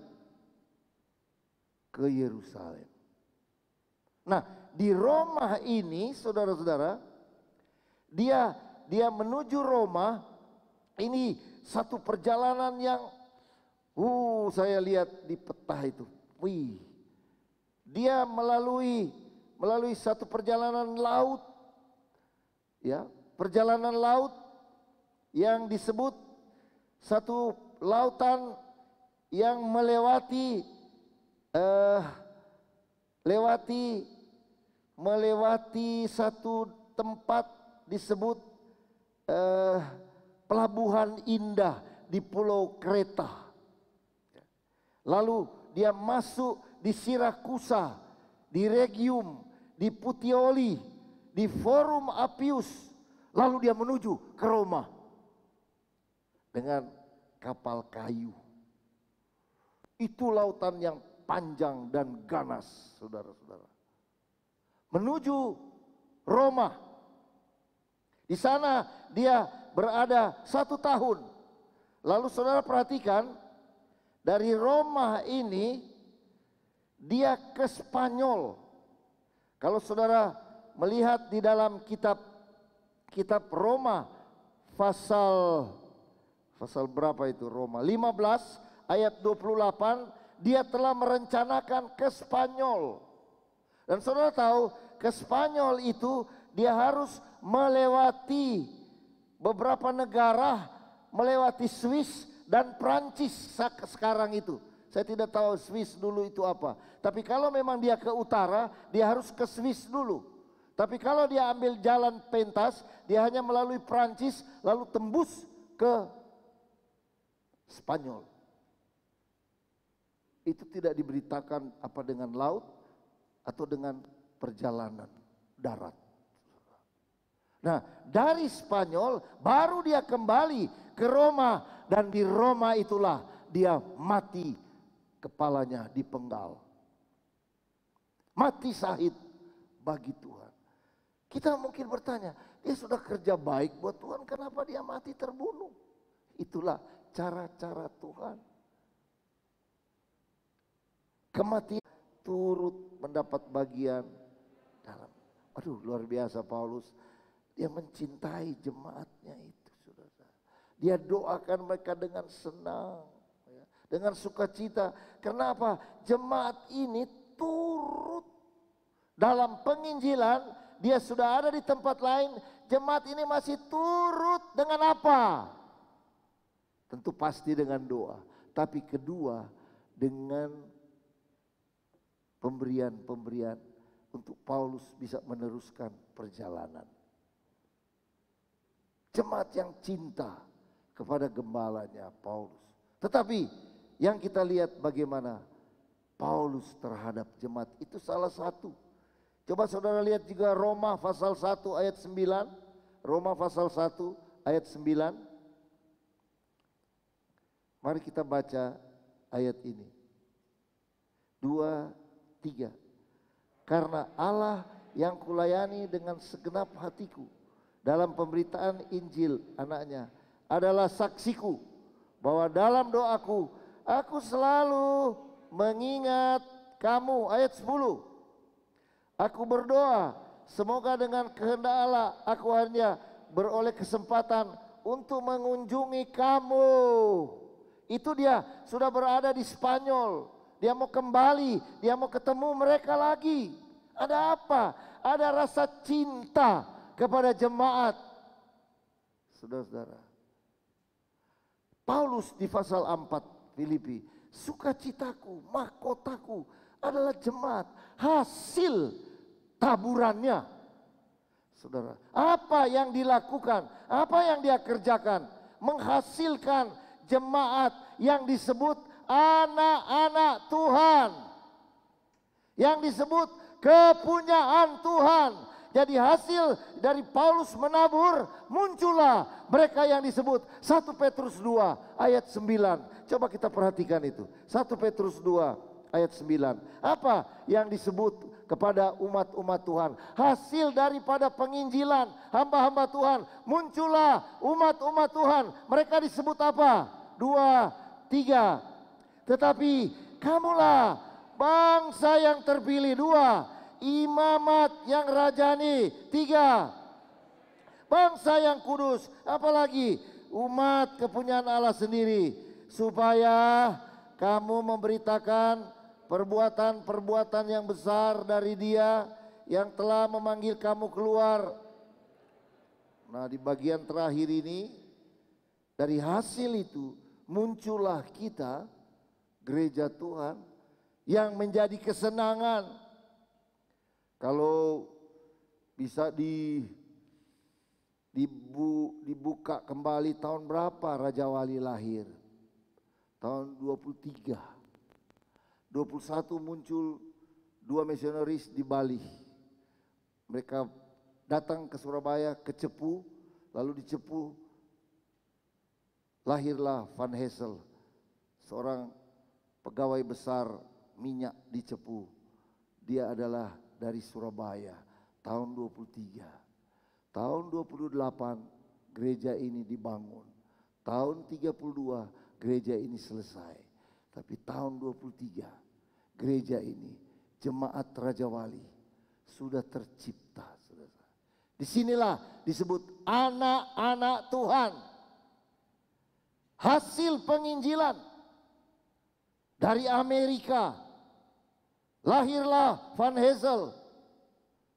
ke Yerusalem. Nah, di Roma ini saudara-saudara, dia menuju Roma. Ini satu perjalanan yang saya lihat di peta itu. Wih. Dia melalui satu perjalanan laut. Ya, perjalanan laut yang disebut satu lautan yang melewati satu tempat disebut Pelabuhan Indah di Pulau Kreta. Lalu dia masuk di Sirakusa, di Rhegium, di Puteoli, di Forum Appius. Lalu dia menuju ke Roma dengan kapal kayu. Itu lautan yang panjang dan ganas, saudara-saudara. Menuju Roma. Di sana dia berada 1 tahun. Lalu saudara perhatikan, dari Roma ini dia ke Spanyol. Kalau saudara melihat di dalam kitab Roma pasal berapa itu Roma? 15 ayat 28, dia telah merencanakan ke Spanyol. Dan saudara tahu, ke Spanyol itu dia harus melewati beberapa negara, melewati Swiss dan Prancis sekarang itu. Saya tidak tahu Swiss dulu itu apa. Tapi kalau memang dia ke utara, dia harus ke Swiss dulu. Tapi kalau dia ambil jalan pentas, dia hanya melalui Prancis lalu tembus ke Spanyol. Itu tidak diberitakan apa dengan laut atau dengan perjalanan darat. Nah, dari Spanyol baru dia kembali ke Roma, dan di Roma itulah dia mati, kepalanya dipenggal. Mati syahid bagi Tuhan. Kita mungkin bertanya, dia sudah kerja baik buat Tuhan, kenapa dia mati terbunuh? Itulah cara-cara Tuhan. Kematian turut mendapat bagian dalam. Aduh, luar biasa Paulus. Dia mencintai jemaatnya itu, saudara. Dia doakan mereka dengan senang, ya, dengan sukacita. Kenapa? Jemaat ini turut dalam penginjilan. Dia sudah ada di tempat lain. Jemaat ini masih turut dengan apa? Tentu pasti dengan doa. Tapi kedua, dengan pemberian-pemberian untuk Paulus bisa meneruskan perjalanan. Jemaat yang cinta kepada gembalanya Paulus. Tetapi yang kita lihat bagaimana Paulus terhadap jemaat itu salah satu. Coba saudara lihat juga Roma pasal 1 ayat 9. Roma pasal 1 ayat 9. Mari kita baca ayat ini. 2, 3. Karena Allah yang kulayani dengan segenap hatiku dalam pemberitaan Injil anaknya adalah saksiku bahwa dalam doaku aku selalu mengingat kamu. Ayat 10. Aku berdoa semoga dengan kehendak Allah aku hanya beroleh kesempatan untuk mengunjungi kamu. Itu dia sudah berada di Spanyol. Dia mau kembali, dia mau ketemu mereka lagi. Ada apa? Ada rasa cinta kepada jemaat. Saudara-saudara, Paulus di pasal 4 Filipi, sukacitaku, mahkotaku adalah jemaat, hasil taburannya. Saudara, apa yang dilakukan, apa yang dia kerjakan, menghasilkan jemaat yang disebut anak-anak Tuhan, yang disebut kepunyaan Tuhan. Jadi hasil dari Paulus menabur, muncullah mereka yang disebut 1 Petrus 2 ayat 9. Coba kita perhatikan itu. 1 Petrus 2 ayat 9. Apa yang disebut kepada umat-umat Tuhan? Hasil daripada penginjilan hamba-hamba Tuhan, muncullah umat-umat Tuhan. Mereka disebut apa? 2, 3. Tetapi kamulah bangsa yang terpilih. 2, imamat yang rajani. 3, bangsa yang kudus. Apalagi umat kepunyaan Allah sendiri, supaya kamu memberitakan perbuatan-perbuatan yang besar dari Dia yang telah memanggil kamu keluar. Nah, di bagian terakhir ini, dari hasil itu muncullah kita, gereja Tuhan, yang menjadi kesenangan. Kalau bisa dibuka kembali tahun berapa Raja Wali lahir? Tahun 23. 21 muncul 2 misionaris di Bali. Mereka datang ke Surabaya, ke Cepu, lalu di Cepu lahirlah Van Hessel, seorang pegawai besar minyak di Cepu. Dia adalah dari Surabaya, tahun 23. Tahun 28 gereja ini dibangun. Tahun 32 gereja ini selesai. Tapi tahun 23 gereja ini, jemaat Raja Wali sudah tercipta. Disinilah disebut anak-anak Tuhan. Hasil penginjilan dari Amerika. Lahirlah Van Hessel.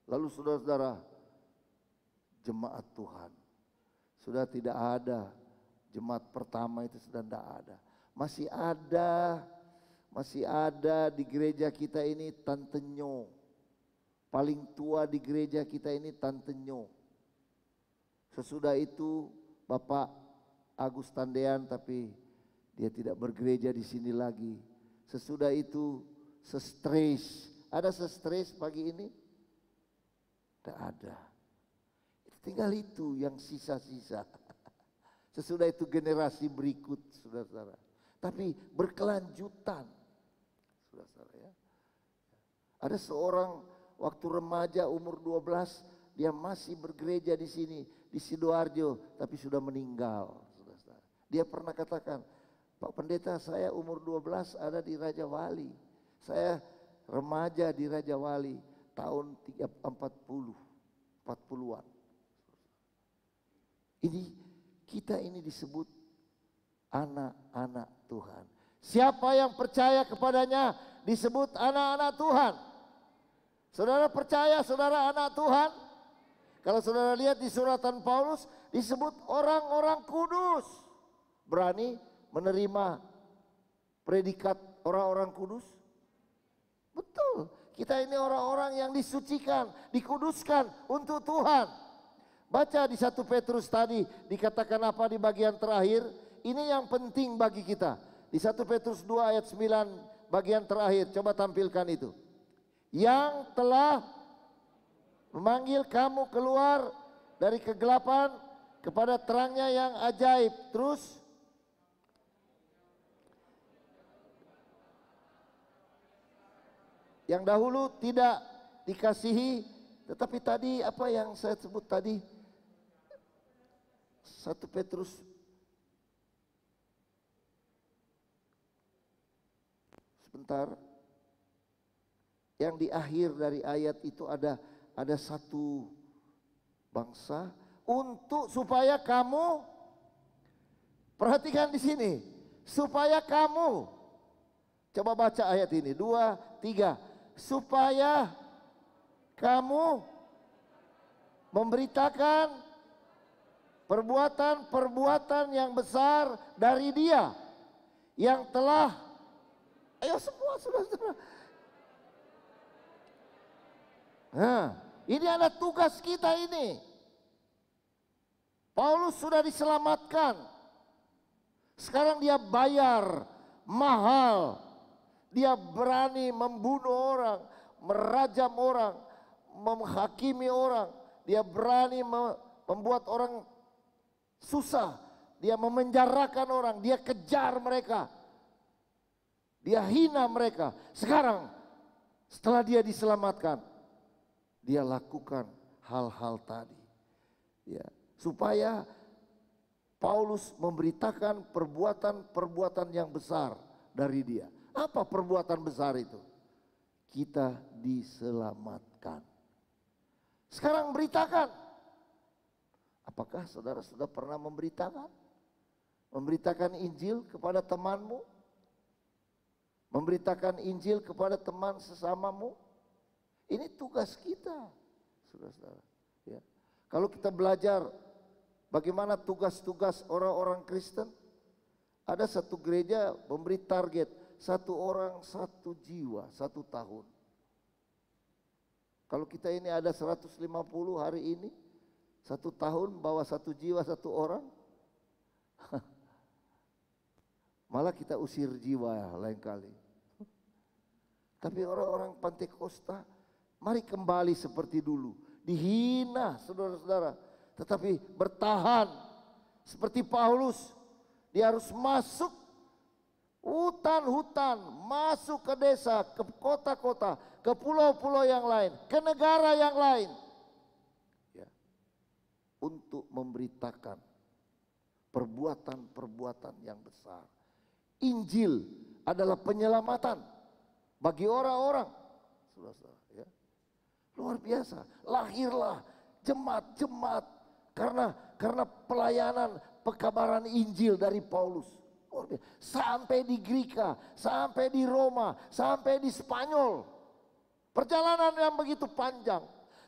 Lalu saudara-saudara, jemaat Tuhan sudah tidak ada. Jemaat pertama itu sudah tidak ada. Masih ada di gereja kita ini Tante Nyo. Paling tua di gereja kita ini Tante Nyo. Sesudah itu Bapak Agus Tandean, tapi dia tidak bergereja di sini lagi. Sesudah itu sestres. Ada sestres pagi ini? Tidak ada. Tinggal itu yang sisa-sisa. Sesudah itu generasi berikut, saudara-saudara. Tapi berkelanjutan, saudara-saudara ya. Ada seorang waktu remaja umur 12, dia masih bergereja di sini, di Sidoarjo, tapi sudah meninggal, saudara-saudara. Dia pernah katakan, Pak Pendeta, saya umur 12 ada di Raja Wali. Saya remaja di Raja Wali tahun 40-an. Ini kita ini disebut anak-anak Tuhan. Siapa yang percaya kepadanya disebut anak-anak Tuhan. Saudara percaya saudara anak Tuhan? Kalau saudara lihat di suratan Paulus disebut orang-orang kudus. Berani menerima predikat orang-orang kudus? Betul, kita ini orang-orang yang disucikan, dikuduskan untuk Tuhan. Baca di 1 Petrus tadi dikatakan apa di bagian terakhir? Ini yang penting bagi kita. Di 1 Petrus 2 ayat 9 bagian terakhir, coba tampilkan itu. Yang telah memanggil kamu keluar dari kegelapan kepada terangnya yang ajaib. Terus yang dahulu tidak dikasihi, tetapi tadi apa yang saya sebut tadi? 1 Petrus Sebentar. Yang di akhir dari ayat itu ada satu bangsa untuk supaya kamu, perhatikan di sini, supaya kamu, coba baca ayat ini, 2, 3, supaya kamu memberitakan perbuatan-perbuatan yang besar dari Dia yang telah, ayo semua saudara-saudara. Nah, ini ada tugas kita ini. Paulus sudah diselamatkan. Sekarang dia bayar mahal. Dia berani membunuh orang, merajam orang, menghakimi orang. Dia berani membuat orang susah. Dia memenjarakan orang, dia kejar mereka. Dia hina mereka. Sekarang setelah dia diselamatkan, dia lakukan hal-hal tadi. Ya, supaya Paulus memberitakan perbuatan-perbuatan yang besar dari dia. Apa perbuatan besar itu? Kita diselamatkan. Sekarang beritakan. Apakah saudara sudah pernah memberitakan? Memberitakan Injil kepada temanmu? Memberitakan Injil kepada teman sesamamu? Ini tugas kita, saudara-saudara. Ya. Kalau kita belajar bagaimana tugas-tugas orang-orang Kristen, ada satu gereja memberi target 1 orang 1 jiwa 1 tahun. Kalau kita ini ada 150 hari ini, 1 tahun bawa 1 jiwa 1 orang, malah kita usir jiwa ya, lain kali. Tapi orang-orang Pantekosta, mari kembali seperti dulu. Dihina saudara-saudara, tetapi bertahan. Seperti Paulus, dia harus masuk hutan-hutan, masuk ke desa, ke kota-kota, ke pulau-pulau yang lain, ke negara yang lain. Ya. Untuk memberitakan perbuatan-perbuatan yang besar. Injil adalah penyelamatan bagi orang-orang. Saudara-saudara, ya. Luar biasa. Lahirlah jemaat-jemaat karena pelayanan pekabaran Injil dari Paulus. Sampai di Greka, sampai di Roma, sampai di Spanyol. Perjalanan yang begitu panjang,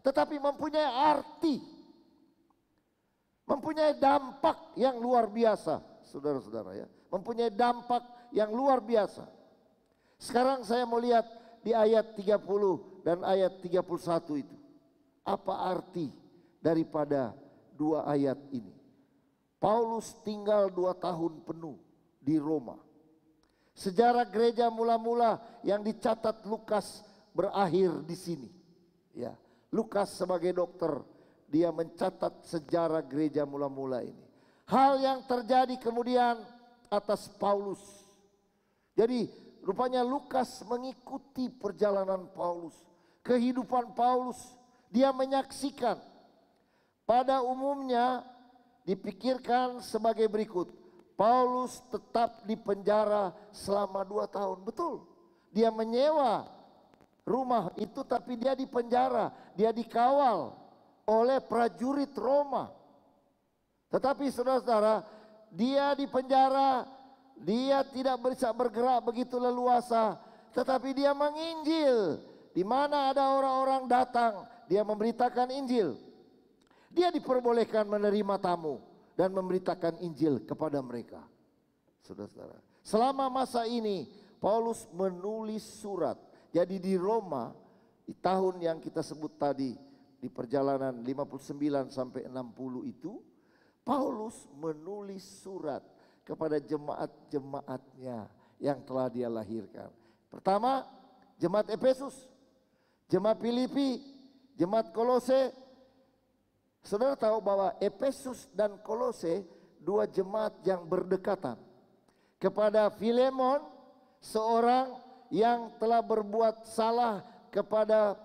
tetapi mempunyai arti, mempunyai dampak yang luar biasa, saudara-saudara ya. Mempunyai dampak yang luar biasa. Sekarang saya mau lihat di ayat 30 dan ayat 31 itu. Apa arti daripada 2 ayat ini? Paulus tinggal 2 tahun penuh di Roma. Sejarah gereja mula-mula yang dicatat Lukas berakhir di sini. Ya, Lukas sebagai dokter, dia mencatat sejarah gereja mula-mula ini. Hal yang terjadi kemudian atas Paulus. Jadi rupanya Lukas mengikuti perjalanan Paulus, kehidupan Paulus. Dia menyaksikan. Pada umumnya dipikirkan sebagai berikut. Paulus tetap di penjara selama 2 tahun. Betul. Dia menyewa rumah itu tapi dia di penjara. Dia dikawal oleh prajurit Roma. Tetapi saudara-saudara, dia di penjara, dia tidak bisa bergerak begitu leluasa. Tetapi dia menginjil. Di mana ada orang-orang datang, dia memberitakan Injil. Dia diperbolehkan menerima tamu dan memberitakan Injil kepada mereka. Saudara-saudara, selama masa ini Paulus menulis surat. Jadi di Roma, di tahun yang kita sebut tadi, di perjalanan 59 sampai 60 itu, Paulus menulis surat kepada jemaat-jemaatnya yang telah dia lahirkan. Pertama, jemaat Efesus, jemaat Filipi, jemaat Kolose. Saudara tahu bahwa Efesus dan Kolose 2 jemaat yang berdekatan. Kepada Filemon, seorang yang telah berbuat salah kepada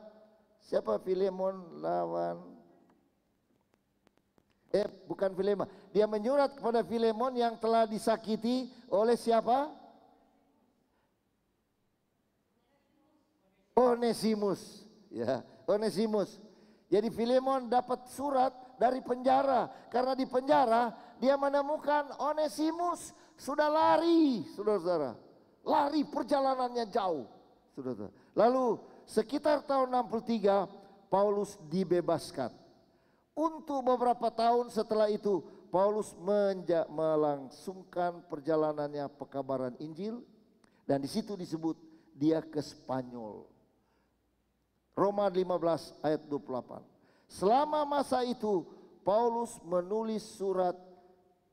siapa? Filemon lawan bukan Filemon. Dia menyurat kepada Filemon yang telah disakiti oleh siapa? Onesimus, ya, Onesimus. Jadi Filemon dapat surat dari penjara, karena di penjara dia menemukan Onesimus sudah lari, saudara-saudara. Lari, perjalanannya jauh, saudara. Lalu sekitar tahun 63 Paulus dibebaskan. Untuk beberapa tahun setelah itu Paulus melangsungkan perjalanannya pekabaran Injil, dan di situ disebut dia ke Spanyol. Roma 15 ayat 28. Selama masa itu Paulus menulis surat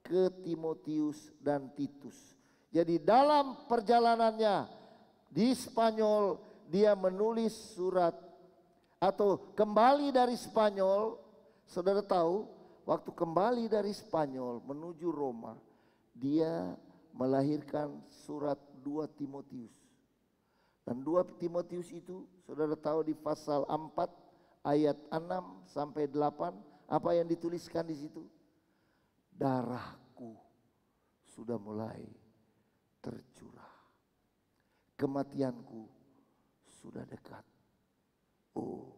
ke Timotius dan Titus. Jadi dalam perjalanannya di Spanyol dia menulis surat, atau kembali dari Spanyol. Saudara tahu, waktu kembali dari Spanyol menuju Roma, dia melahirkan surat 2 Timotius. Dan 2 Timotius itu saudara tahu di pasal 4 ayat 6 sampai 8 apa yang dituliskan di situ? Darahku sudah mulai tercurah. Kematianku sudah dekat. Oh,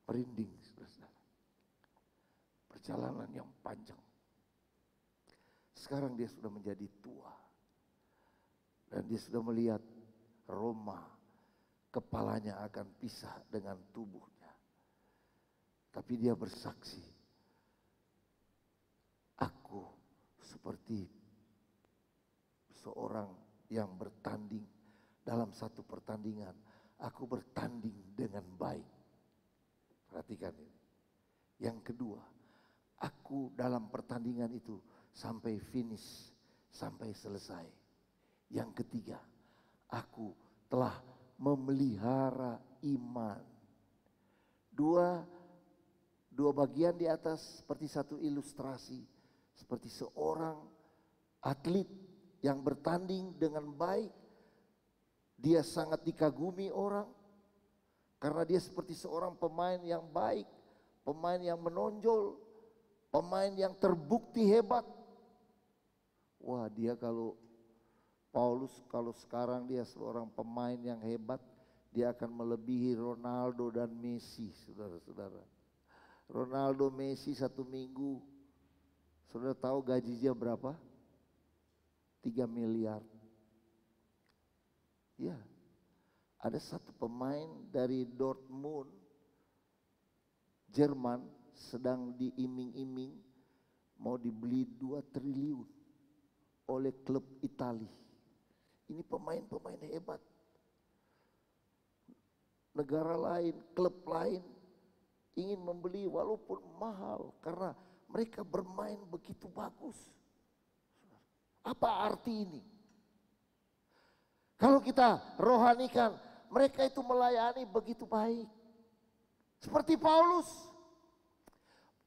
merinding saudara. Perjalanan yang panjang. Sekarang dia sudah menjadi tua. Dan dia sudah melihat Roma, kepalanya akan pisah dengan tubuhnya. Tapi dia bersaksi, aku seperti seorang yang bertanding dalam satu pertandingan. Aku bertanding dengan baik. Perhatikan ini. Yang kedua, aku dalam pertandingan itu sampai finish, sampai selesai. Yang ketiga, aku telah memelihara iman. Dua bagian di atas seperti satu ilustrasi. Seperti seorang atlet yang bertanding dengan baik. Dia sangat dikagumi orang. Karena dia seperti seorang pemain yang baik. Pemain yang menonjol. Pemain yang terbukti hebat. Wah, dia kalau Paulus kalau sekarang dia seorang pemain yang hebat, dia akan melebihi Ronaldo dan Messi, saudara-saudara. Ronaldo, Messi 1 minggu, saudara tahu gajinya berapa? 3 miliar. Ya, ada satu pemain dari Dortmund, Jerman, sedang diiming-iming mau dibeli 2 triliun oleh klub Italia. Ini pemain-pemain hebat. Negara lain, klub lain ingin membeli walaupun mahal karena mereka bermain begitu bagus. Apa arti ini? Kalau kita rohanikan, mereka itu melayani begitu baik. Seperti Paulus.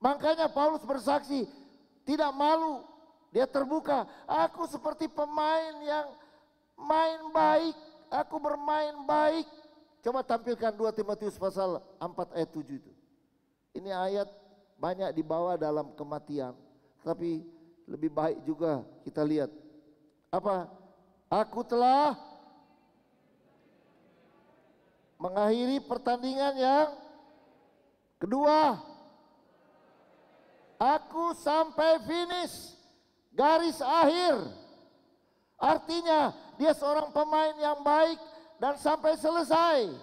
Makanya Paulus bersaksi, tidak malu, dia terbuka. Aku seperti pemain yang main baik, aku bermain baik. Coba tampilkan 2 Timotius pasal 4 ayat 7 itu. Ini ayat banyak dibawa dalam kematian, tapi lebih baik juga kita lihat. Apa? Aku telah mengakhiri pertandingan yang kedua. Aku sampai finish, garis akhir. Artinya dia seorang pemain yang baik dan sampai selesai.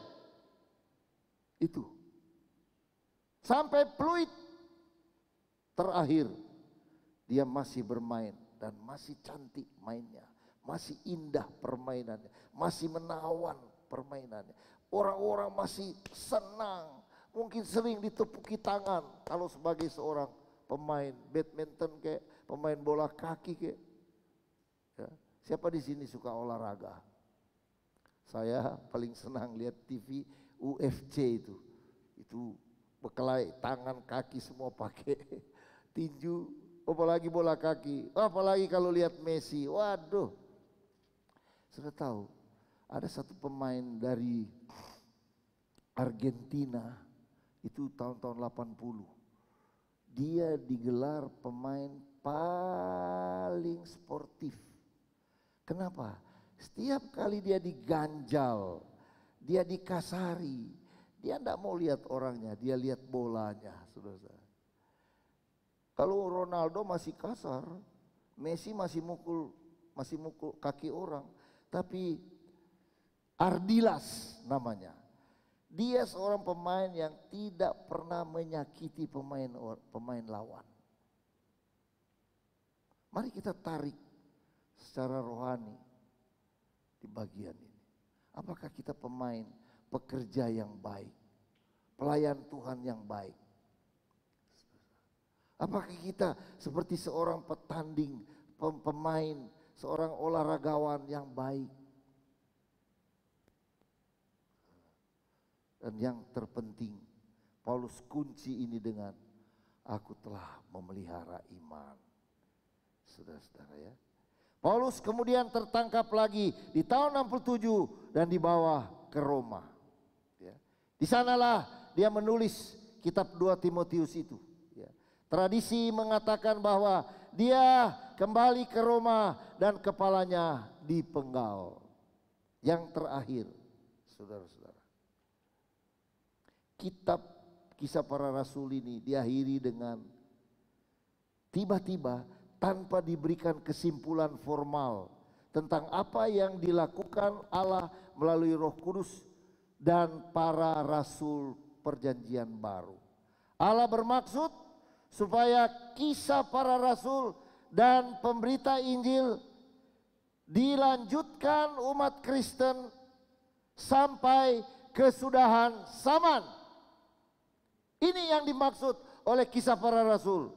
Itu. Sampai fluid terakhir. Dia masih bermain dan masih cantik mainnya. Masih indah permainannya. Masih menawan permainannya. Orang-orang masih senang. Mungkin sering ditepuki tangan kalau sebagai seorang pemain badminton kayak pemain bola kaki kayak. Ya. Siapa di sini suka olahraga? Saya paling senang lihat TV UFC itu. Itu berkelahi tangan kaki semua pakai tinju, apalagi bola kaki. Apalagi kalau lihat Messi. Waduh. Sudah tahu ada satu pemain dari Argentina itu tahun-tahun 80. Dia digelar pemain paling sportif. Kenapa? Setiap kali dia diganjal, dia dikasari. Dia tidak mau lihat orangnya, dia lihat bolanya, saudara. Kalau Ronaldo masih kasar, Messi masih mukul kaki orang. Tapi Ardilas namanya. Dia seorang pemain yang tidak pernah menyakiti pemain lawan. Mari kita tarik secara rohani di bagian ini. Apakah kita pemain, pekerja yang baik, pelayan Tuhan yang baik? Apakah kita seperti seorang petanding, pemain, seorang olahragawan yang baik? Dan yang terpenting, Paulus kunci ini dengan aku telah memelihara iman. Saudara-saudara ya. Paulus kemudian tertangkap lagi di tahun 67 dan dibawa ke Roma. Ya. Di sanalah dia menulis kitab 2 Timotius itu. Ya. Tradisi mengatakan bahwa dia kembali ke Roma dan kepalanya dipenggal. Yang terakhir, saudara-saudara, kitab Kisah Para Rasul ini diakhiri dengan tiba-tiba tanpa diberikan kesimpulan formal tentang apa yang dilakukan Allah melalui Roh Kudus dan para rasul perjanjian baru. Allah bermaksud supaya kisah para rasul dan pemberita Injil dilanjutkan umat Kristen sampai kesudahan zaman. Ini yang dimaksud oleh kisah para rasul.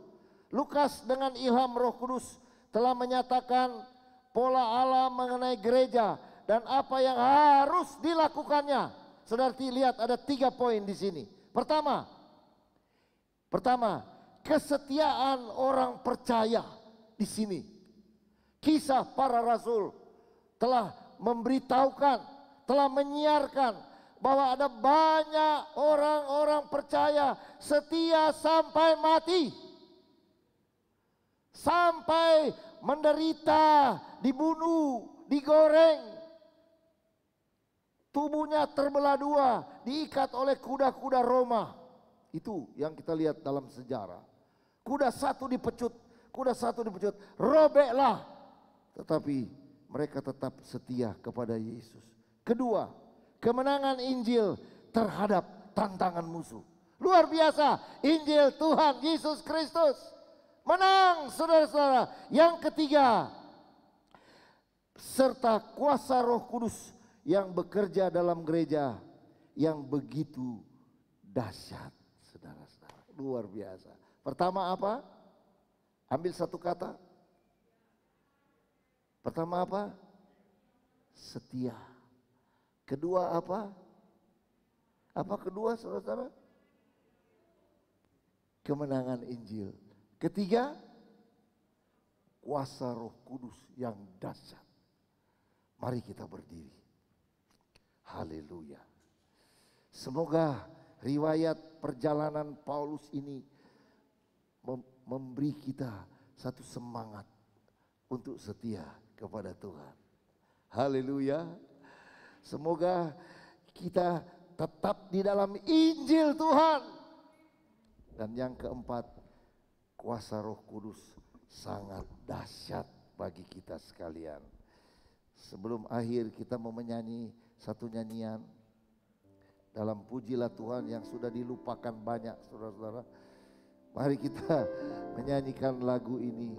Lukas dengan ilham Roh Kudus telah menyatakan pola Allah mengenai gereja dan apa yang harus dilakukannya. Saudara lihat ada 3 poin di sini. Pertama, kesetiaan orang percaya di sini. Kisah para rasul telah memberitahukan, telah menyiarkan bahwa ada banyak orang-orang percaya setia sampai mati. Sampai menderita, dibunuh, digoreng. Tubuhnya terbelah 2, diikat oleh kuda-kuda Roma. Itu yang kita lihat dalam sejarah. Kuda satu dipecut, robeklah. Tetapi mereka tetap setia kepada Yesus. Kedua, kemenangan Injil terhadap tantangan musuh. Luar biasa, Injil Tuhan Yesus Kristus menang, saudara-saudara. Yang ketiga, serta kuasa Roh Kudus yang bekerja dalam gereja yang begitu dahsyat, saudara-saudara. Luar biasa. Pertama apa? Ambil satu kata. Pertama apa? Setia. Kedua apa? Apa kedua, saudara-saudara? Kemenangan Injil. Ketiga, kuasa Roh Kudus yang dahsyat. Mari kita berdiri. Haleluya. Semoga riwayat perjalanan Paulus ini memberi kita satu semangat untuk setia kepada Tuhan. Haleluya. Semoga kita tetap di dalam Injil Tuhan. Dan yang keempat, kuasa Roh Kudus sangat dahsyat bagi kita sekalian. Sebelum akhir kita mau menyanyi satu nyanyian dalam pujilah Tuhan yang sudah dilupakan banyak, saudara-saudara. Mari kita menyanyikan lagu ini.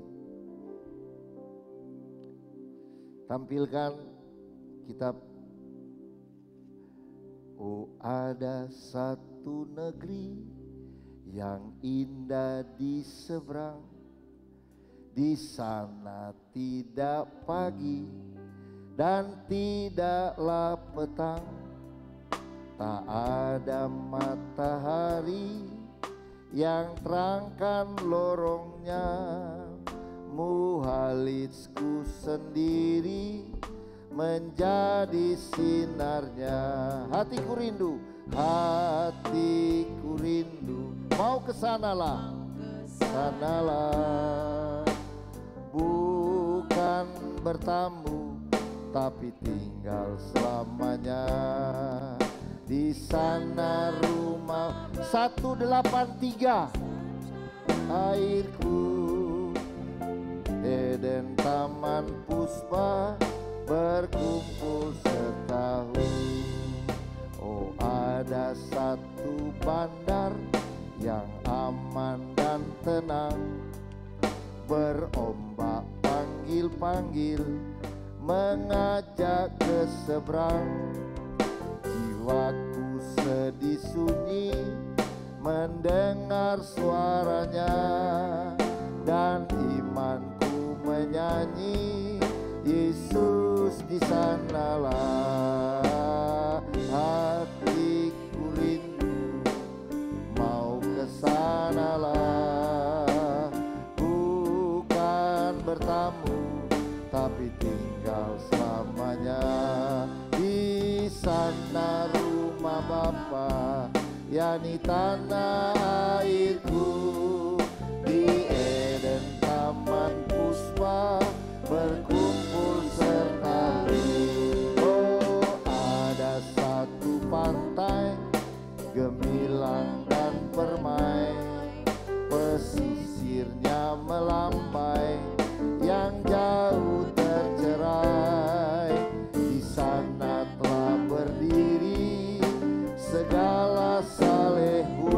Tampilkan kitab Oh, ada satu negeri yang indah di seberang, di sana tidak pagi dan tidaklah petang, tak ada matahari yang terangkan lorongnya. Muhalitsku sendiri menjadi sinarnya. Hatiku rindu, hatiku rindu, mau kesanalah, sanalah, bukan bertamu tapi tinggal selamanya. Di sana rumah 183 airku, Eden taman puspa berkumpul setahun. Oh, ada satu bandar yang aman dan tenang, berombak panggil-panggil mengajak ke seberang. Jiwaku sedih sunyi mendengar suaranya, dan imanku menyanyi, Yesus di sanalah. Hatiku rindu mau ke sanalah, bukan bertamu tapi tinggal selamanya. Di sana rumah Bapa, yakni tanah airku. Di Eden taman puspa berkumpul sertali. Oh, ada satu pantai gemilang dan permai, pesisirnya melambai yang jauh tercerai. Di sana telah berdiri segala salehu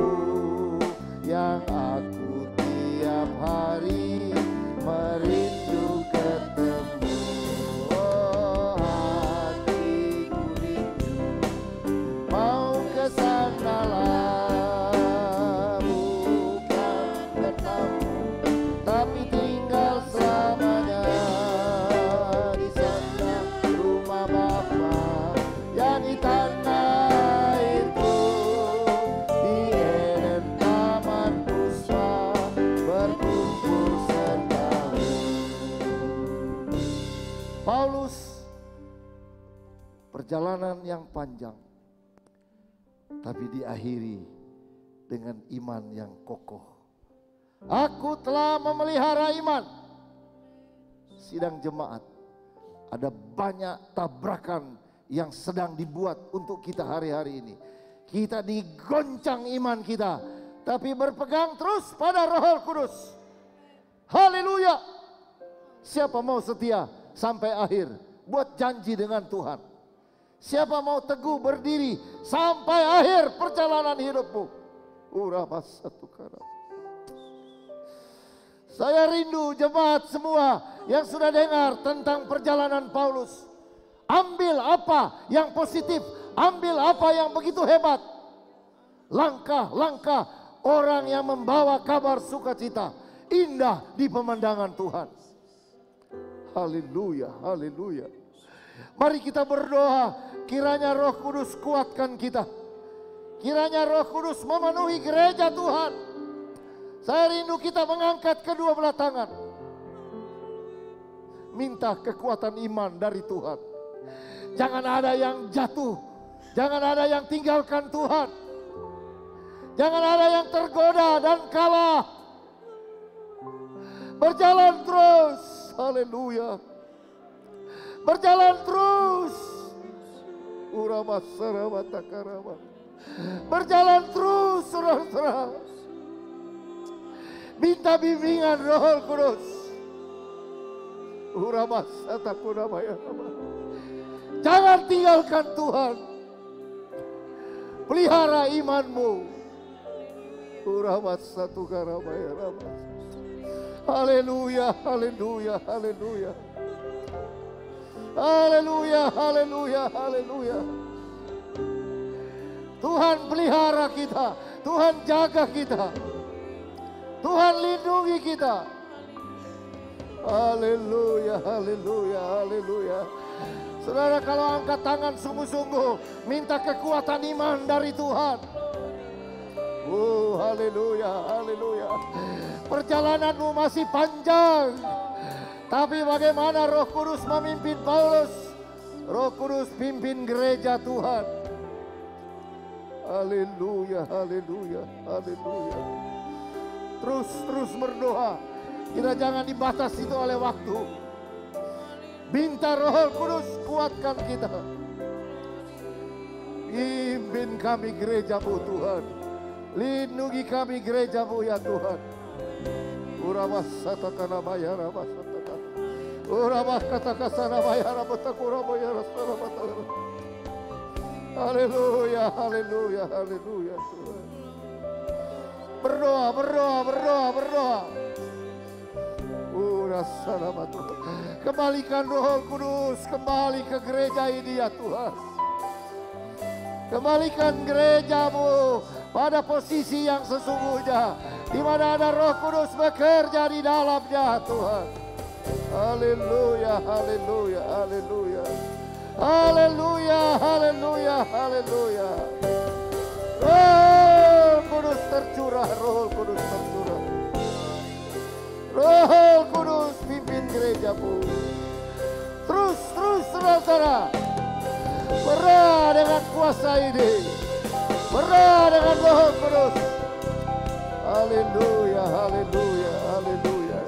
yang aku tiap hari merindu ketemu. Oh, hatiku rindu mau ke sanalah, bukan bertamu tapi tinggal selamanya. Di sana rumah Bapa, yakni tanah airku. Di Eden taman puspa berkumpul setahun. Paulus, perjalanan yang panjang tapi diakhiri dengan iman yang kokoh. Aku telah memelihara iman. Sidang jemaat, ada banyak tabrakan yang sedang dibuat untuk kita hari-hari ini. Kita digoncang iman kita, tapi berpegang terus pada Roh Kudus. Haleluya. Siapa mau setia sampai akhir, buat janji dengan Tuhan? Siapa mau teguh berdiri sampai akhir perjalanan hidupmu? Saya rindu jemaat semua yang sudah dengar tentang perjalanan Paulus. Ambil apa yang positif, ambil apa yang begitu hebat. Langkah-langkah orang yang membawa kabar sukacita indah di pemandangan Tuhan. Haleluya, haleluya. Mari kita berdoa, kiranya Roh Kudus kuatkan kita. Kiranya Roh Kudus memenuhi gereja Tuhan. Saya rindu kita mengangkat kedua belah tangan. Minta kekuatan iman dari Tuhan. Jangan ada yang jatuh. Jangan ada yang tinggalkan Tuhan. Jangan ada yang tergoda dan kalah. Berjalan terus. Haleluya. Berjalan terus. Berjalan terus, saudara-saudara. Minta bimbingan Roh Kudus. Jangan tinggalkan Tuhan. Pelihara imanmu. Haleluya, haleluya, haleluya. Haleluya, haleluya, haleluya. Tuhan pelihara kita, Tuhan jaga kita, Tuhan lindungi kita. Haleluya, haleluya, haleluya. Saudara, kalau angkat tangan sungguh-sungguh, minta kekuatan iman dari Tuhan. Oh, haleluya, haleluya. Perjalananmu masih panjang, tapi bagaimana Roh Kudus memimpin Paulus? Roh Kudus pimpin gereja Tuhan. Haleluya, haleluya, haleluya. Terus berdoa. Kita jangan dibatasi itu oleh waktu. Minta Roh Kudus kuatkan kita. Pimpin kami gereja-Mu Tuhan. Lindungi kami gereja-Mu ya Tuhan. Urabasatakanamaya rabasatakan. Urabakatakasana rabatakurabaya rasarabatara. Haleluya, haleluya, haleluya Tuhan. Berdoa, berdoa, berdoa, berdoa. Kembalikan Roh Kudus kembali ke gereja ini ya Tuhan. Kembalikan gereja-Mu pada posisi yang sesungguhnya, di mana ada Roh Kudus bekerja di dalamnya Tuhan. Haleluya, haleluya, haleluya. Haleluya, haleluya, haleluya. Roh Kudus tercurah, Roh Kudus tercurah. Roh Kudus pimpin gereja-Mu. Terus, saudara. Berdoa dengan kuasa ini. Berdoa dengan Roh Kudus. Haleluya, haleluya, haleluya.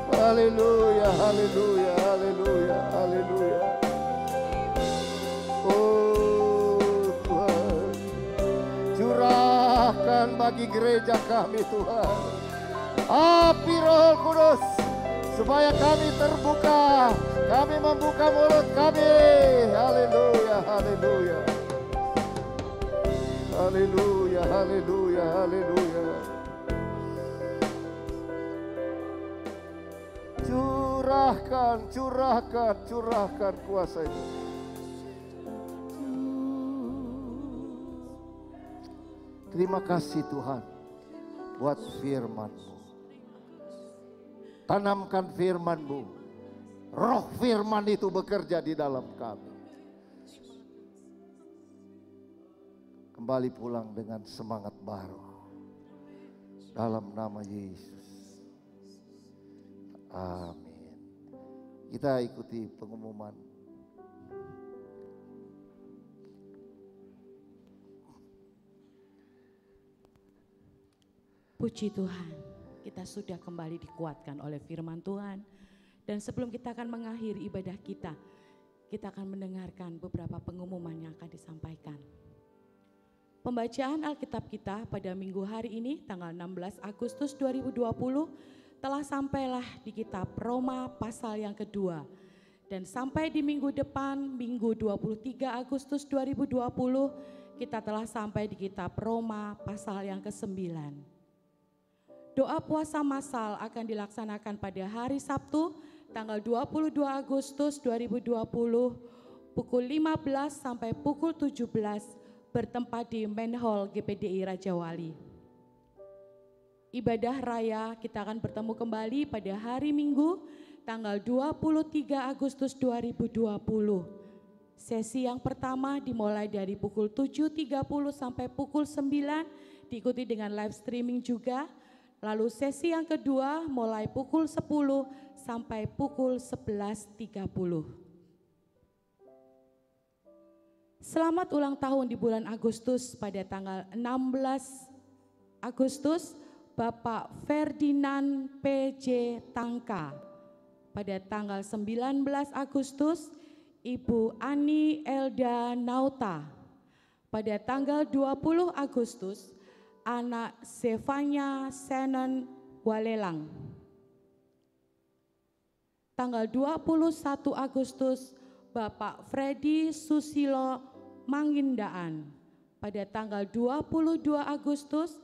Haleluya, haleluya, haleluya, haleluya. Oh Tuhan, curahkan bagi gereja kami Tuhan api Roh Kudus, supaya kami terbuka, kami membuka mulut kami. Haleluya, haleluya. Haleluya, haleluya, haleluya. Curahkan, curahkan, curahkan kuasa itu. Terima kasih Tuhan buat firman-Mu. Tanamkan firman-Mu. Roh firman itu bekerja di dalam kami. Kembali pulang dengan semangat baru. Dalam nama Yesus. Amin. Kita ikuti pengumuman. Puji Tuhan, kita sudah kembali dikuatkan oleh firman Tuhan. Dan sebelum kita akan mengakhiri ibadah kita akan mendengarkan beberapa pengumuman yang akan disampaikan. Pembacaan Alkitab kita pada minggu hari ini, tanggal 16 Agustus 2020, telah sampailah di kitab Roma pasal yang kedua. Dan sampai di minggu depan, minggu 23 Agustus 2020, kita telah sampai di kitab Roma pasal yang ke-9. Doa puasa massal akan dilaksanakan pada hari Sabtu, tanggal 22 Agustus 2020, pukul 15 sampai pukul 17, bertempat di Main Hall GPDI Raja Wali. Ibadah raya kita akan bertemu kembali pada hari Minggu, tanggal 23 Agustus 2020. Sesi yang pertama dimulai dari pukul 7.30 sampai pukul 9, diikuti dengan live streaming juga. Lalu sesi yang kedua mulai pukul 10 sampai pukul 11.30. Selamat ulang tahun di bulan Agustus pada tanggal 16 Agustus, Bapak Ferdinand P.J. Tangka. Pada tanggal 19 Agustus, Ibu Ani Elda Nauta. Pada tanggal 20 Agustus, anak Zevanya Senen Walelang. Tanggal 21 Agustus, Bapak Freddy Susilo Mangindaan. Pada tanggal 22 Agustus,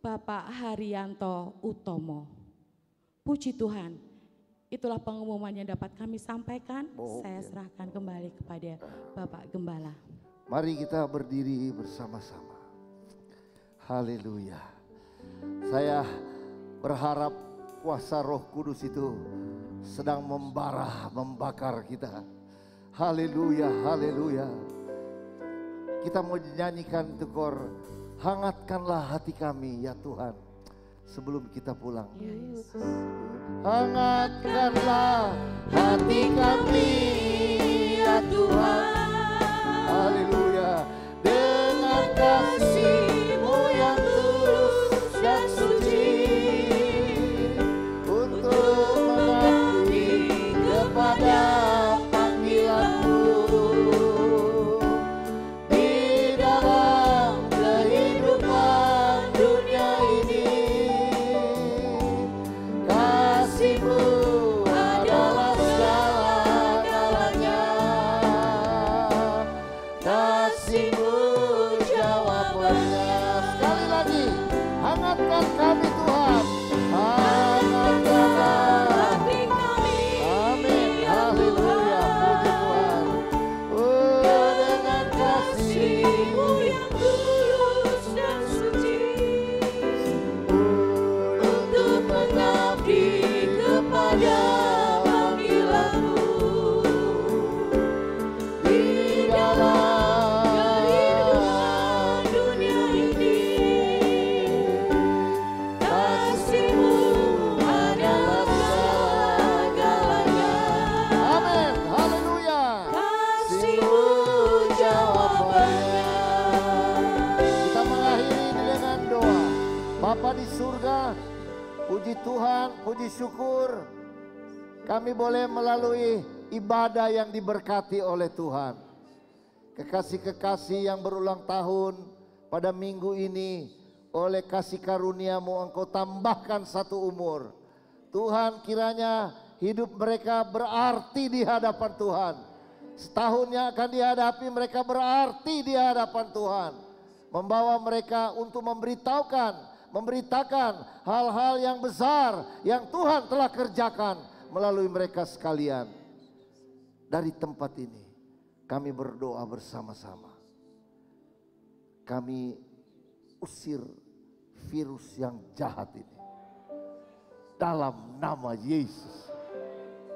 Bapak Haryanto Utomo. Puji Tuhan, itulah pengumuman yang dapat kami sampaikan. Saya serahkan kembali kepada Bapak Gembala. Mari kita berdiri bersama-sama. Haleluya. Saya berharap kuasa Roh Kudus itu sedang membakar kita. Haleluya, haleluya. Kita mau nyanyikan tekor, hangatkanlah hati kami ya Tuhan sebelum kita pulang. Hangatkanlah hati kami ya Tuhan. Haleluya. Dengan kasih-Mu yang tulus dan suci, untuk mengabdi kepada Kami boleh melalui ibadah yang diberkati oleh Tuhan. Kekasih-kekasih yang berulang tahun pada minggu ini, oleh kasih karunia-Mu Engkau tambahkan 1 umur. Tuhan, kiranya hidup mereka berarti di hadapan Tuhan. Setahun yang akan dihadapi mereka berarti di hadapan Tuhan. Membawa mereka untuk memberitakan hal-hal yang besar yang Tuhan telah kerjakan melalui mereka sekalian. Dari tempat ini kami berdoa bersama-sama. Kami usir virus yang jahat ini dalam nama Yesus.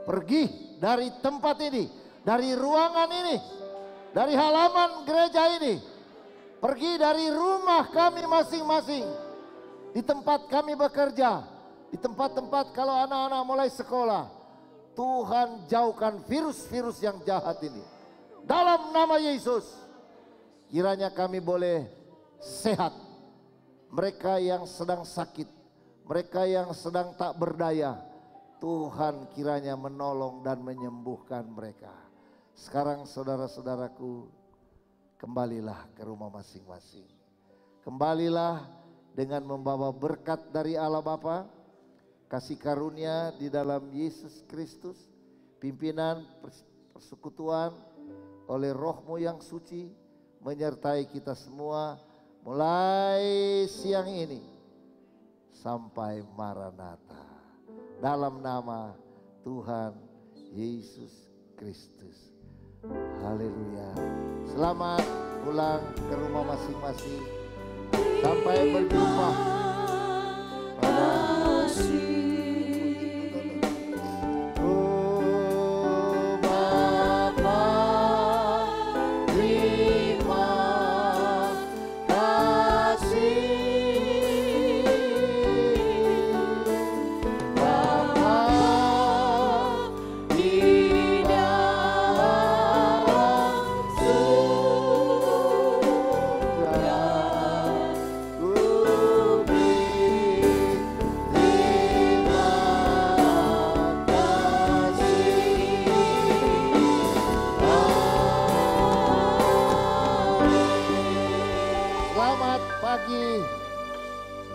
Pergi dari tempat ini, dari ruangan ini, dari halaman gereja ini. Pergi dari rumah kami masing-masing, di tempat kami bekerja, di tempat-tempat kalau anak-anak mulai sekolah. Tuhan, jauhkan virus-virus yang jahat ini dalam nama Yesus. Kiranya kami boleh sehat. Mereka yang sedang sakit, mereka yang sedang tak berdaya, Tuhan kiranya menolong dan menyembuhkan mereka. Sekarang saudara-saudaraku, kembalilah ke rumah masing-masing. Kembalilah dengan membawa berkat dari Allah Bapa, kasih karunia di dalam Yesus Kristus, pimpinan persekutuan oleh Roh-Mu yang suci, menyertai kita semua mulai siang ini sampai Maranatha. Dalam nama Tuhan Yesus Kristus. Haleluya. Selamat pulang ke rumah masing-masing. Sampai berjumpa pada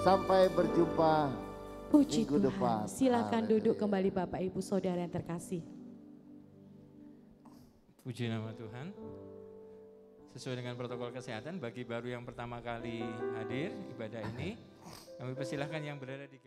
sampai berjumpa Puji minggu Tuhan. depan. Silakan duduk kembali Bapak Ibu Saudara yang terkasih. Puji nama Tuhan. Sesuai dengan protokol kesehatan, bagi baru yang pertama kali hadir ibadah ini, kami persilahkan yang berada di